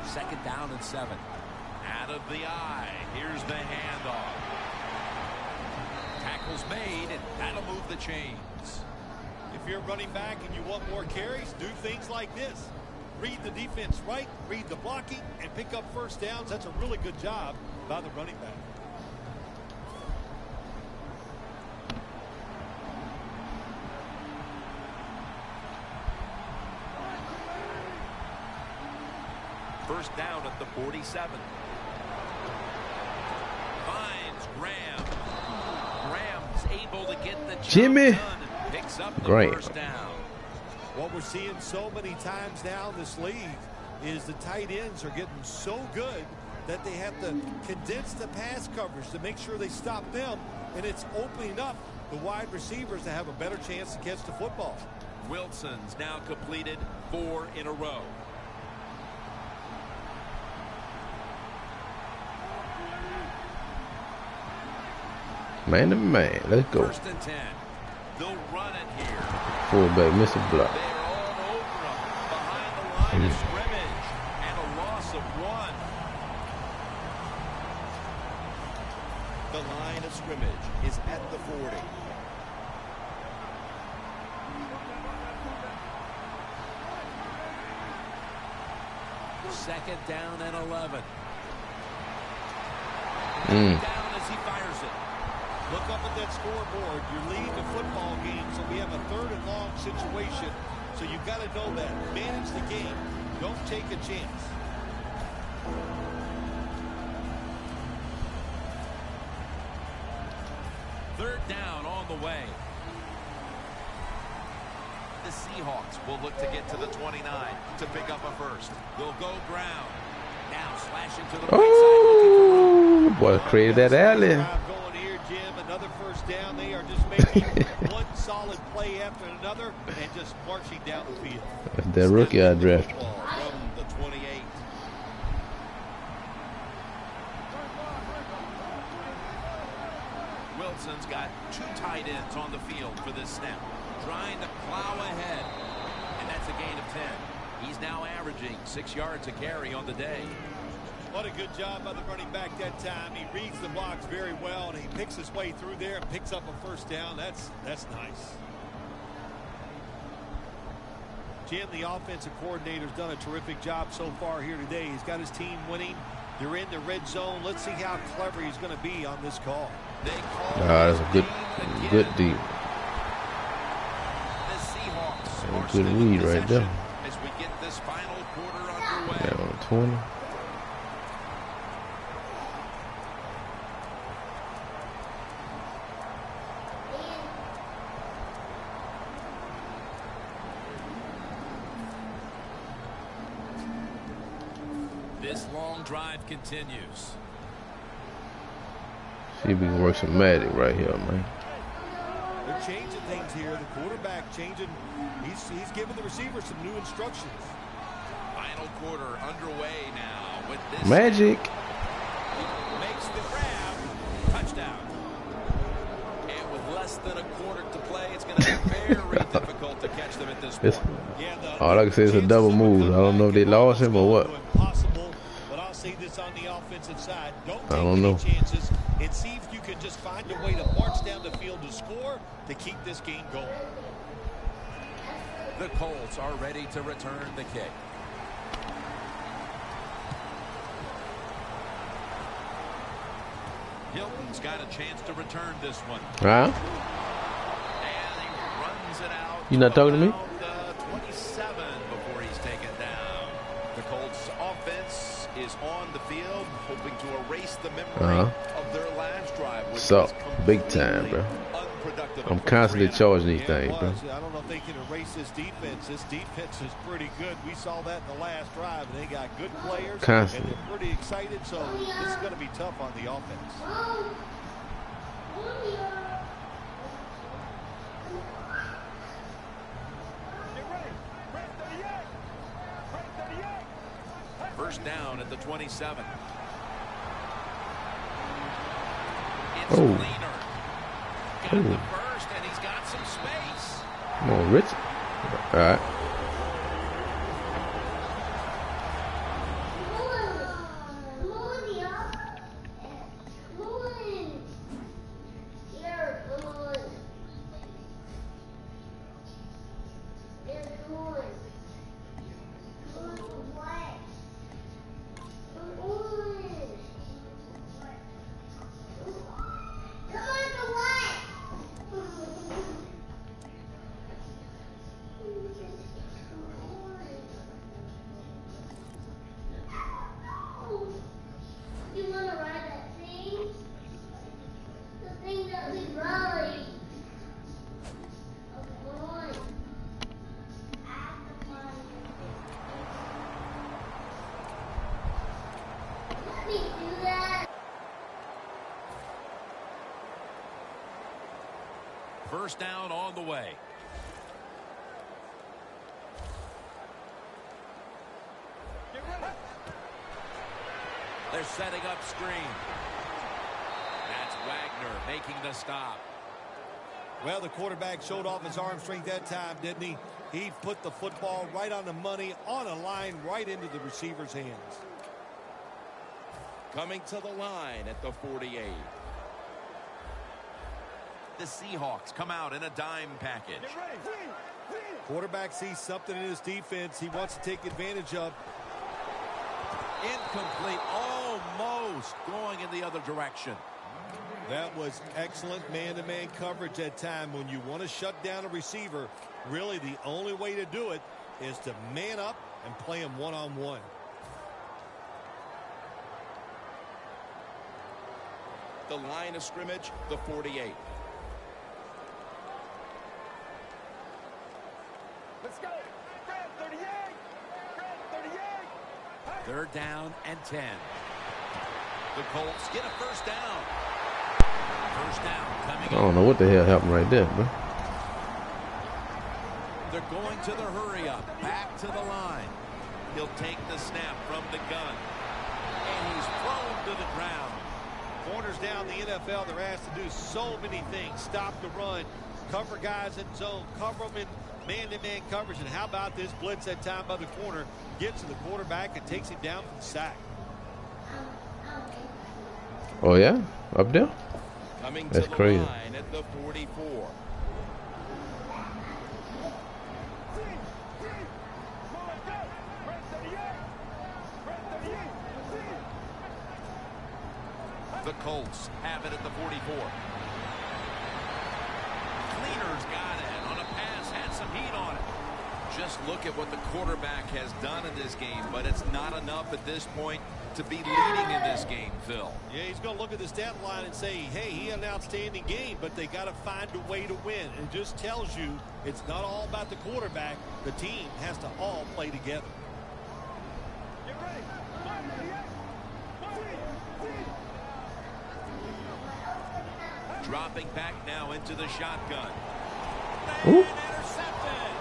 [SPEAKER 2] Second down and 7. Out of the eye. Here's the handoff. Tackle's made, and that'll move the chains.
[SPEAKER 3] If you're running back and you want more carries, do things like this. Read the defense right, read the blocking, and pick up 1st downs. That's a really good job by the running back.
[SPEAKER 2] First down at the 47. Finds Graham. Graham's able to get the job
[SPEAKER 1] Jimmy
[SPEAKER 2] done and picks up the
[SPEAKER 1] Graham.
[SPEAKER 2] 1st down.
[SPEAKER 3] What we're seeing so many times now in this league is the tight ends are getting so good that they have to condense the pass coverage to make sure they stop them, and it's opening up the wide receivers to have a better chance to catch the football.
[SPEAKER 2] Wilson's now completed 4 in a row.
[SPEAKER 1] Man to man. Let's go.
[SPEAKER 2] 1st and 10. They'll run it here.
[SPEAKER 1] Fullback miss a block.
[SPEAKER 2] They're all over him behind the line of scrimmage, and a loss of 1. The line of scrimmage is at the 40. Second down and 11. Down as he fires it.
[SPEAKER 3] Look up at that scoreboard. You're leading the football game, so we have a 3rd and long situation. So you've got to know that. Manage the game. Don't take a chance.
[SPEAKER 2] Third down on the way. The Seahawks will look to get to the 29 to pick up a first. They'll go ground. Now slashing to the right
[SPEAKER 1] Oh, boy, created that alley.
[SPEAKER 3] Another 1st down. They are just making one solid play after another and just marching down the field.
[SPEAKER 1] That's that rookie I drafted.
[SPEAKER 2] From the 28. Wilson's got 2 tight ends on the field for this snap. Trying to plow ahead. And that's a gain of 10. He's now averaging 6 yards a carry on the day.
[SPEAKER 3] What a good job by the running back that time. He reads the blocks very well, and he picks his way through there and picks up a 1st down. That's nice. Jim, the offensive coordinator's done a terrific job so far here today. He's got his team winning. They're in the red zone. Let's see how clever he's going to be on this call.
[SPEAKER 2] They call
[SPEAKER 1] that's a good deal. Good read right there.
[SPEAKER 2] As we get this final quarter underway.
[SPEAKER 1] Down 20.
[SPEAKER 2] This long drive continues.
[SPEAKER 1] See if we can work some magic right here, man.
[SPEAKER 3] They're changing things here. The quarterback changing. He's giving the receiver some new instructions.
[SPEAKER 2] Final quarter underway now with this.
[SPEAKER 1] Magic.
[SPEAKER 2] Makes the grab. Touchdown. And with less than a quarter to play, it's going to be very difficult to catch them at this point.
[SPEAKER 1] All I can say is a double move. I don't know if they lost him or what.
[SPEAKER 3] Impossible, but I'll say this on the offensive side. Don't take any chances and see if you can just find a way to march down the field to score to keep this game going.
[SPEAKER 2] The Colts are ready to return the kick. Hilton's got a chance to return this one.
[SPEAKER 1] Huh?
[SPEAKER 2] And he runs it out.
[SPEAKER 1] You not talking to me?
[SPEAKER 2] 27 before he's taken down. The Colts offense is on the field, hoping to erase the memory of their last drive.
[SPEAKER 1] So, big time, bro. I'm constantly charging these things, bro.
[SPEAKER 3] I don't know if they can erase this defense. This defense is pretty good. We saw that in the last drive, and they got good players, and they're pretty excited, so this is going to be tough on the offense.
[SPEAKER 2] First down at the 27. It's
[SPEAKER 1] Oh.
[SPEAKER 2] Leaner. Got the first, and he's got some space.
[SPEAKER 1] Come on, Rich. All right.
[SPEAKER 2] First down on the way. They're setting up screen. That's Wagner making the stop.
[SPEAKER 3] Well, the quarterback showed off his arm strength that time, didn't he? He put the football right on the money, on a line, right into the receiver's hands.
[SPEAKER 2] Coming to the line at the 48. The Seahawks come out in a dime package.
[SPEAKER 3] Quarterback sees something in his defense he wants to take advantage of.
[SPEAKER 2] Incomplete, almost going in the other direction.
[SPEAKER 3] That was excellent man-to-man coverage that time. When you want to shut down a receiver, really the only way to do it is to man up and play him one-on-one.
[SPEAKER 2] The line of scrimmage, the 48.
[SPEAKER 6] Let's go. Fred, 38. Fred, 38.
[SPEAKER 2] Third down and 10. The Colts get a first down. First down coming.
[SPEAKER 1] I don't know what the hell happened right there, bro.
[SPEAKER 2] They're going to the hurry up. Back to the line. He'll take the snap from the gun. And he's thrown to the ground.
[SPEAKER 3] Corners down the NFL, they're asked to do so many things. Stop the run, cover guys in zone, cover them in man-to-man coverage. And how about this blitz that time by the corner? Gets to the quarterback and takes him down for the sack.
[SPEAKER 1] Oh, yeah? Up there?
[SPEAKER 2] Coming
[SPEAKER 1] That's
[SPEAKER 2] to the
[SPEAKER 1] crazy.
[SPEAKER 2] line at the 44. The Colts have it at the 44. Cleaner's got it on a pass, had some heat on it. Just look at what the quarterback has done in this game, but it's not enough at this point to be leading in this game, Phil.
[SPEAKER 3] Yeah, he's going to look at the stat line and say, hey, he had an outstanding game, but they got to find a way to win. It just tells you it's not all about the quarterback. The team has to all play together.
[SPEAKER 6] Get ready.
[SPEAKER 2] Dropping back now into the shotgun.
[SPEAKER 1] Ooh.
[SPEAKER 2] Intercepted.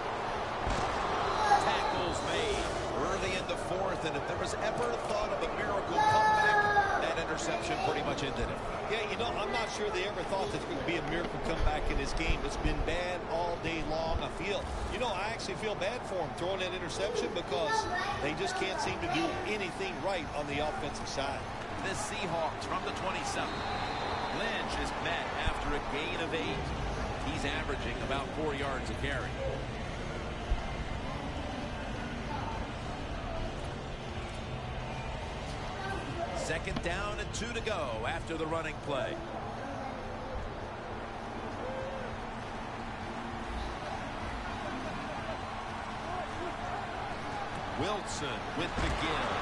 [SPEAKER 2] Tackles made early in the fourth, and if there was ever a thought of a miracle comeback, that interception pretty much ended it.
[SPEAKER 3] Yeah, you know, I'm not sure they ever thought there's going to be a miracle comeback in this game. It's been bad all day long. I actually feel bad for them throwing that interception because they just can't seem to do anything right on the offensive side.
[SPEAKER 2] The Seahawks from the 27. Lynch is met after a gain of 8. He's averaging about 4 yards a carry. Second down and 2 to go after the running play. Wilson with the give.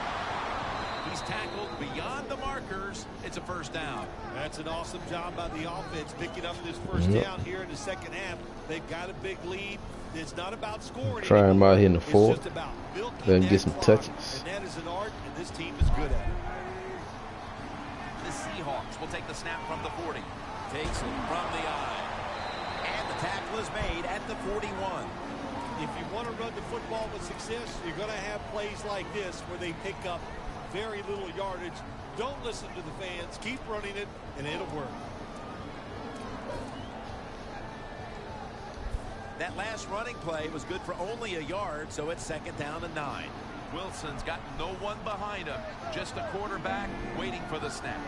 [SPEAKER 2] He's tackled beyond the markers. It's a first down.
[SPEAKER 3] That's an awesome job by the offense picking up this first down here in the second half. They've got a big lead. It's not about scoring.
[SPEAKER 1] Try him out here in the fourth.
[SPEAKER 3] It's just about
[SPEAKER 1] let him get some touches.
[SPEAKER 3] And that is an art, and this team is good at it.
[SPEAKER 2] The Seahawks will take the snap from the 40. Takes it from the eye. And the tackle is made at the 41.
[SPEAKER 3] If you want to run the football with success, you're going to have plays like this where they pick up very little yardage. Don't listen to the fans. Keep running it, and it'll work.
[SPEAKER 2] That last running play was good for only a yard, so it's second down and 9. Wilson's got no one behind him, just a quarterback waiting for the snap.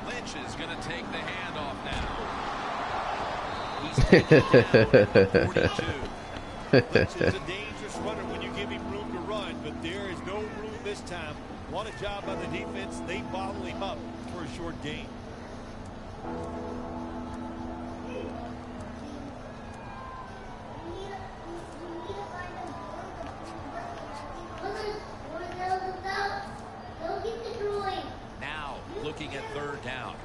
[SPEAKER 2] Lynch is going to take the handoff now. He's taken down at 42.
[SPEAKER 3] Lynch is a dangerous runner when you give him room to run, but there is no room this time. What a job by the defense. They bottle him up for a short gain.
[SPEAKER 2] Now looking at third down.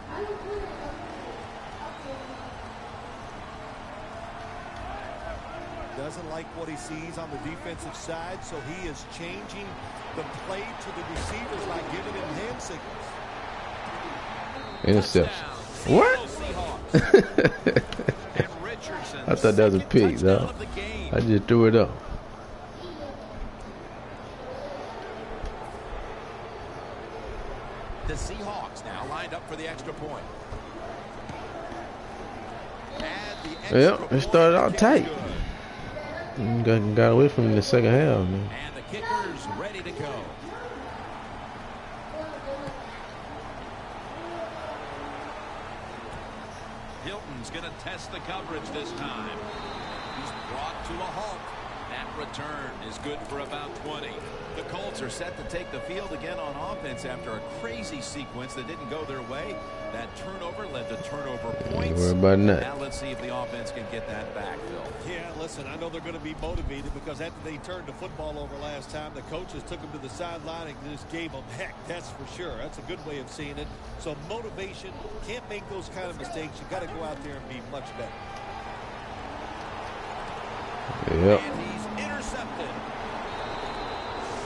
[SPEAKER 3] Doesn't like what he sees on the defensive side, so he is changing the play to the receivers by giving him hand signals.
[SPEAKER 1] Interception. What? I thought that was a pick, though. I just threw it up.
[SPEAKER 2] The Seahawks now lined up for the extra point.
[SPEAKER 1] Yeah, it started out tight. Got away from him in the second half, man.
[SPEAKER 2] And the kicker's ready to go. Hilton's going to test the coverage this time. He's brought to a halt. That return is good for about 20. The Colts are set to take the field again on offense after a crazy sequence that didn't go their way. That turnover led to turnover points.
[SPEAKER 1] Worry about that.
[SPEAKER 2] Now let's see if the offense can get that back, Phil.
[SPEAKER 3] Yeah, listen, I know they're going to be motivated because after they turned the football over last time, the coaches took them to the sideline and just gave them heck. That's for sure. That's a good way of seeing it. So motivation, can't make those kind of mistakes. You got to go out there and be much better.
[SPEAKER 1] Yep.
[SPEAKER 2] And he's intercepted.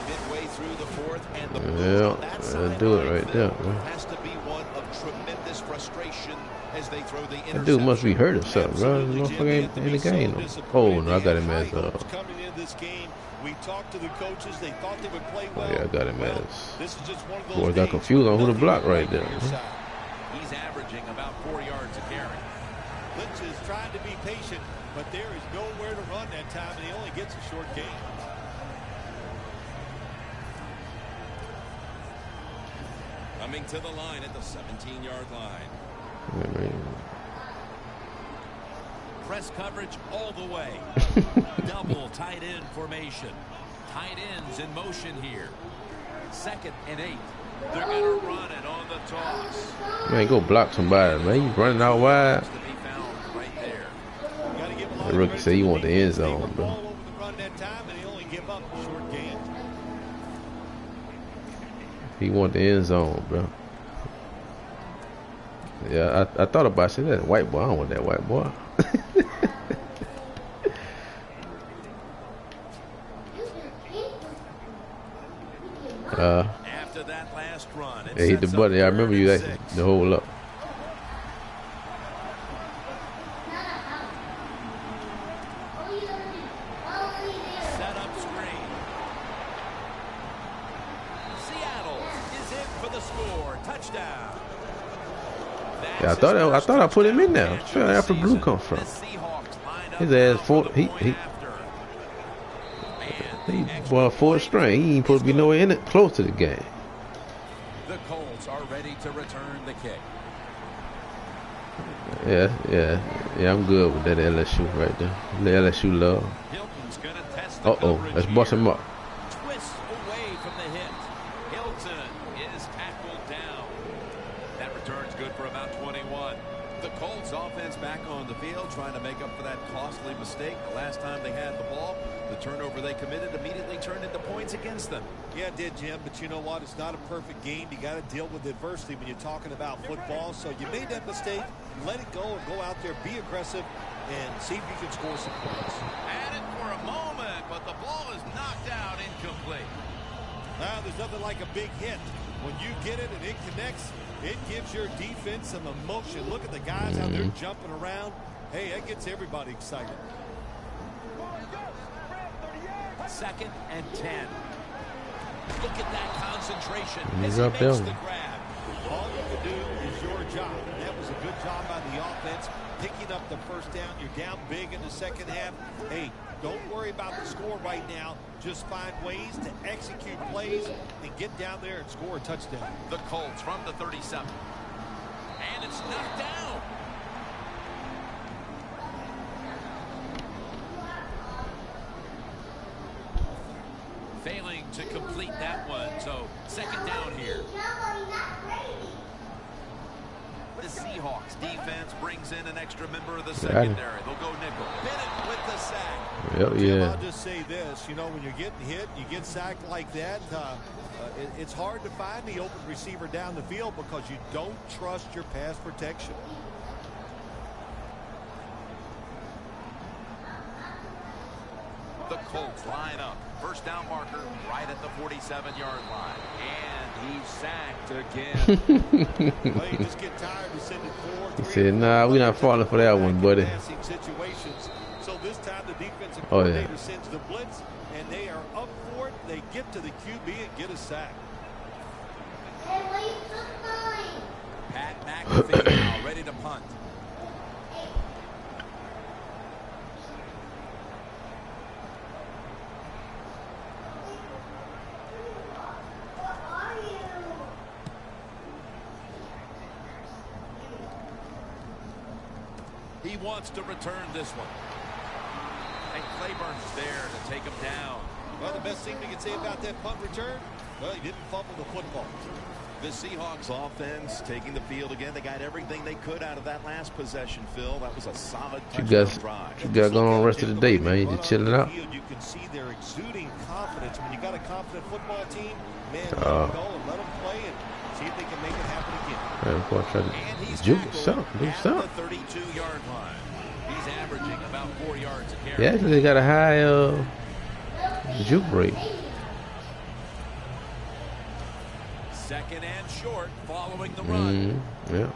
[SPEAKER 2] Midway through the fourth, and the move on that side
[SPEAKER 1] do it right there, man.
[SPEAKER 2] has to be one of tremendous frustration as they throw the interception.
[SPEAKER 1] That dude must be hurt or something, bro. The motherfucker ain't in the game. Oh, no, I got him as
[SPEAKER 3] coming in this game. We talked to the coaches. They thought they would play well.
[SPEAKER 1] Oh, yeah, I got him as.
[SPEAKER 3] This is just one of those
[SPEAKER 1] Boy, I got confused on who to block right there.
[SPEAKER 2] He's averaging about 4 yards a carry.
[SPEAKER 3] Lynch is trying to be patient, but there is nowhere to run that time, and he only gets a short gain.
[SPEAKER 2] Coming to the line at the 17-yard line. Press coverage all the way. Double tight end formation. Tight ends in motion here. 2nd and 8. They're going to run it on the toss.
[SPEAKER 1] Man, go block somebody, man. You running out wide.
[SPEAKER 2] To be found right there.
[SPEAKER 1] The rookie said you want the end zone, bro. He want the end zone, bro. Yeah, I thought about saying that white boy. I don't want that white boy.
[SPEAKER 2] After that last run,
[SPEAKER 1] Yeah, hit the button. I remember you actually the whole up.
[SPEAKER 2] set up screen. Seattle is in for the score. Touchdown.
[SPEAKER 1] Yeah, I thought I put him in there. Where did Alpha Blue come from? His ass he boy fourth string. He ain't supposed to be nowhere in it close to the game.
[SPEAKER 2] The Colts are ready to return the kick.
[SPEAKER 1] Yeah, I'm good with that LSU right there. The LSU love.
[SPEAKER 2] Hilton's gonna test the coverage
[SPEAKER 1] Let's bust him up.
[SPEAKER 2] Twist away from the hit. Hilton is tackled down. That return's good for about 21. The Colts offense back on the field trying to make up for that costly mistake. The last time they had the ball, the turnover they committed immediately turned into points against them.
[SPEAKER 3] Yeah, it did, Jim, but you know what? It's not a perfect game. You got to deal with adversity when you're talking about football. So you made that mistake, let it go, and go out there, be aggressive, and see if you can score some points.
[SPEAKER 2] Had it for a moment, but the ball is knocked out, incomplete.
[SPEAKER 3] Now, there's nothing like a big hit. When you get it and it connects, it gives your defense some emotion. Look at the guys how they're jumping around. Hey, that gets everybody excited.
[SPEAKER 2] 2nd and 10. Look at that concentration
[SPEAKER 1] He's
[SPEAKER 2] as
[SPEAKER 1] up
[SPEAKER 2] he makes
[SPEAKER 1] there.
[SPEAKER 2] the grab.
[SPEAKER 3] All you can do is your job. And that was a good job by the offense, picking up the first down. You're down big in the second half. Hey, don't worry about the score right now. Just find ways to execute plays and get down there and score a touchdown.
[SPEAKER 2] The Colts from the 37. And it's knocked down. Failing to complete that one, so 2nd down here. The Seahawks defense brings in an extra member of the secondary. They'll go nickel. Bennett with the sack.
[SPEAKER 1] Yep,
[SPEAKER 3] Jim,
[SPEAKER 1] yeah.
[SPEAKER 3] I'll just say this. You know, when you're getting hit, you get sacked like that, it's hard to find the open receiver down the field because you don't trust your pass protection.
[SPEAKER 2] The Colts line up. First down marker right at the 47-yard line. And he's sacked again.
[SPEAKER 3] Well, you just get tired of sending 4, 3,
[SPEAKER 1] He said, nah, we're not falling for that one, buddy.
[SPEAKER 3] Situations. So this time the defensive
[SPEAKER 1] Oh,
[SPEAKER 3] coordinator
[SPEAKER 1] yeah.
[SPEAKER 3] sends the blitz, and they are up for it. They get to the QB and get a sack.
[SPEAKER 2] Pat McAfee now ready to punt. He wants to return this one. And Claiborne's there to take him down.
[SPEAKER 3] Well, the best thing we can say about that punt return, well, he didn't fumble the football.
[SPEAKER 2] The Seahawks offense taking the field again. They got everything they could out of that last possession, Phil. That was a solid touchdown drive.
[SPEAKER 1] You got going on the rest of the day, man. You just chilling out.
[SPEAKER 3] You can see they're exuding confidence. When you got a confident football team, man, let them go and let them play and see if they can make it happen again.
[SPEAKER 1] Man, boy, try
[SPEAKER 2] And
[SPEAKER 1] to
[SPEAKER 2] he's
[SPEAKER 1] juke
[SPEAKER 2] tackled
[SPEAKER 1] something. Do
[SPEAKER 2] at
[SPEAKER 1] something.
[SPEAKER 2] the 32-yard line. He's averaging about 4 yards a carry.
[SPEAKER 1] Yeah, actually, they got a high juke rate.
[SPEAKER 2] 2nd and short following the run.
[SPEAKER 1] Yeah.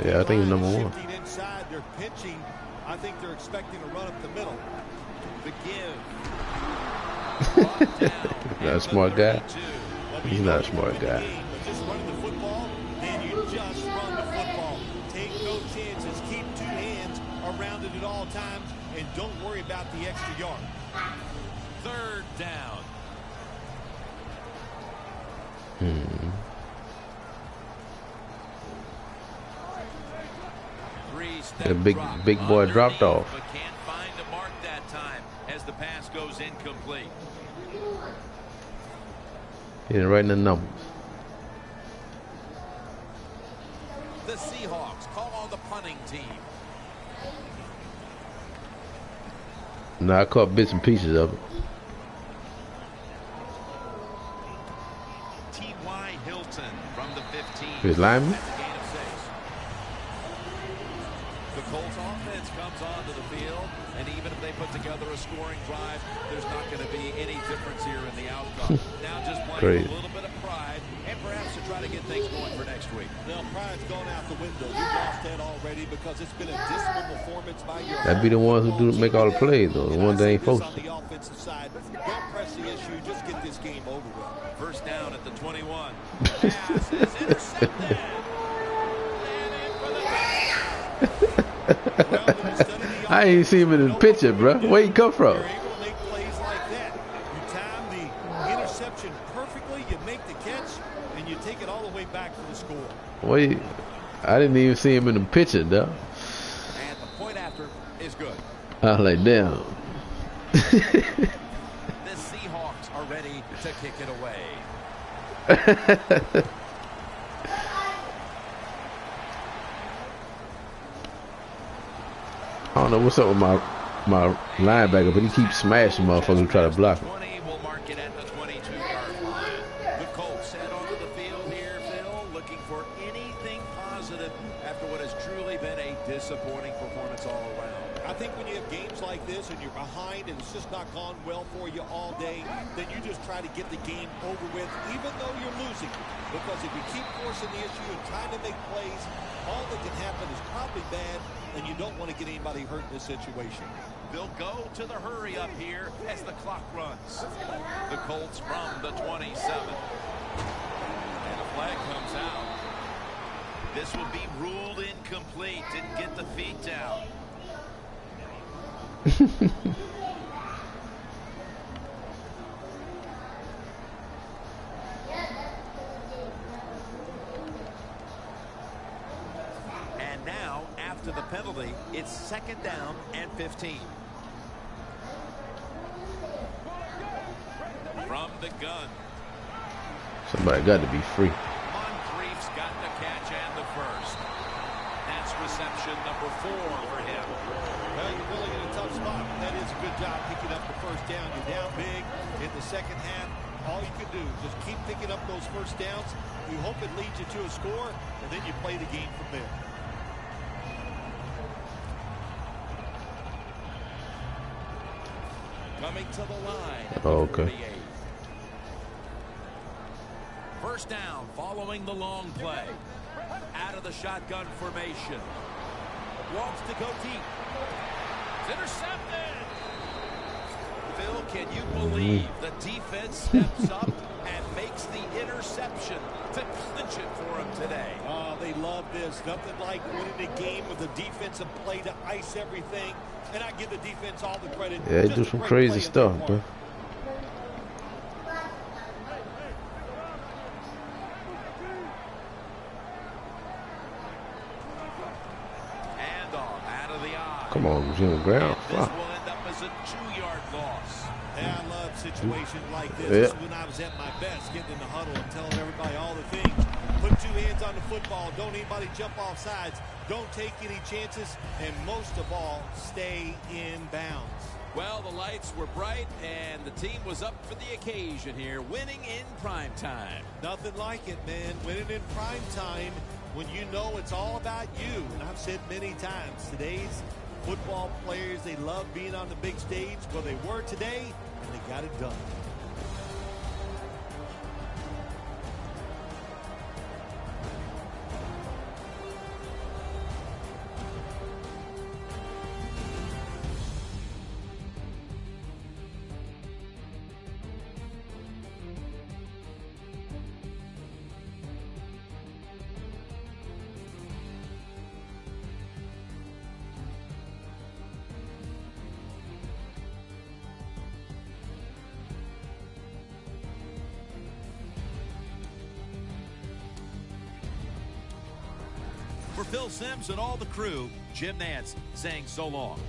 [SPEAKER 1] Yeah, I think he's number 1.
[SPEAKER 3] Shifting inside, they're pitching. I think they're expecting a run up the middle.
[SPEAKER 2] The give.
[SPEAKER 1] Not a smart guy. He's not a smart guy.
[SPEAKER 3] Just running the football, then you just run the football. Take no chances. Keep 2 hands around it at all times, and don't worry about the extra yard.
[SPEAKER 2] 3rd down.
[SPEAKER 1] The big boy dropped off.
[SPEAKER 2] But can't find a mark that time as the pass goes incomplete.
[SPEAKER 1] He didn't write in the numbers.
[SPEAKER 2] The Seahawks call on the punting team.
[SPEAKER 1] No, I caught bits and pieces of it.
[SPEAKER 2] From the 15.
[SPEAKER 1] His lineman?
[SPEAKER 2] That's a gain of 6. The Colts offense comes onto the field, and even if they put together a scoring drive, there's not going to be any difference here in the outcome. Now just playing with a little bit of pride, and perhaps to try to get things going for next week.
[SPEAKER 3] Well, pride's gone out the window. You lost that already because it's been a dismal performance by your.
[SPEAKER 1] That'd be the ones who do make all the plays, though. The ones that ain't supposed
[SPEAKER 3] on
[SPEAKER 1] to.
[SPEAKER 3] the offensive side, don't press the issue. Just get this game over with.
[SPEAKER 2] First down at the 21. Pass is intercepted. And in for the touchdown.
[SPEAKER 1] I ain't seen him in the picture, bro. Where he come from?
[SPEAKER 3] You're able to make plays like that. You time the interception perfectly. You make the catch, and you take it all the way back for the score.
[SPEAKER 1] Wait, I didn't even see him in the picture, though.
[SPEAKER 2] And the point after is good.
[SPEAKER 1] I was like, damn.
[SPEAKER 2] The Seahawks are ready to kick it away.
[SPEAKER 1] I don't know what's up with my linebacker, but he keeps smashing motherfuckers who try to block him.
[SPEAKER 2] 20 will mark it at the 22-yard line. The Colts head onto the field here, Phil, looking for anything positive after what has truly been a disappointing performance all around.
[SPEAKER 3] I think when you have games like this and you're behind and it's just not gone well for you all day, then you just try to get the game over with, even though you're losing. Because if you keep forcing the issue and trying to make plays, all that can happen is probably bad, and you don't want to get anybody hurt in this situation.
[SPEAKER 2] They'll go to the hurry up here as the clock runs. The Colts from the 27. And a flag comes out. This will be ruled incomplete. Didn't get the feet down. And now, after the penalty, it's second down and 15. From the gun.
[SPEAKER 1] Somebody got to be free.
[SPEAKER 2] Moncrief's got the catch and the first. That's reception number 4 for him.
[SPEAKER 3] Well, you're really in a tough spot. That is a good job picking up the first down. You're down big in the second half. All you can do is just keep picking up those first downs. You hope it leads you to a score, and then you play the game from there.
[SPEAKER 2] Coming to the line at the
[SPEAKER 1] Okay.
[SPEAKER 2] 48. First down following the long play. Out of the shotgun formation. Wants to go deep. It's intercepted. Phil, can you believe the defense steps up and makes the interception to clinch it for him today?
[SPEAKER 3] Oh, they love this. Nothing like winning a game with a defensive play to ice everything. And I give the defense all the credit.
[SPEAKER 1] Yeah, they
[SPEAKER 3] Just
[SPEAKER 1] do
[SPEAKER 3] a
[SPEAKER 1] some
[SPEAKER 3] great
[SPEAKER 1] crazy
[SPEAKER 3] play
[SPEAKER 1] stuff,
[SPEAKER 3] on their
[SPEAKER 1] bro.
[SPEAKER 3] part.
[SPEAKER 1] Come on, Jim Brown.
[SPEAKER 2] This will end up as a 2-yard loss.
[SPEAKER 3] Yeah, I love situations like this. This is when I was at my best, getting in the huddle and telling everybody all the things. Put 2 hands on the football. Don't anybody jump off sides. Don't take any chances. And most of all, stay in bounds.
[SPEAKER 2] Well, the lights were bright, and the team was up for the occasion here, winning in prime time.
[SPEAKER 3] Nothing like it, man. Winning in prime time when you know it's all about you. And I've said many times, today's football players, they love being on the big stage. Well, they were today, and they got it done.
[SPEAKER 2] For Phil Simms and all the crew, Jim Nance saying so long.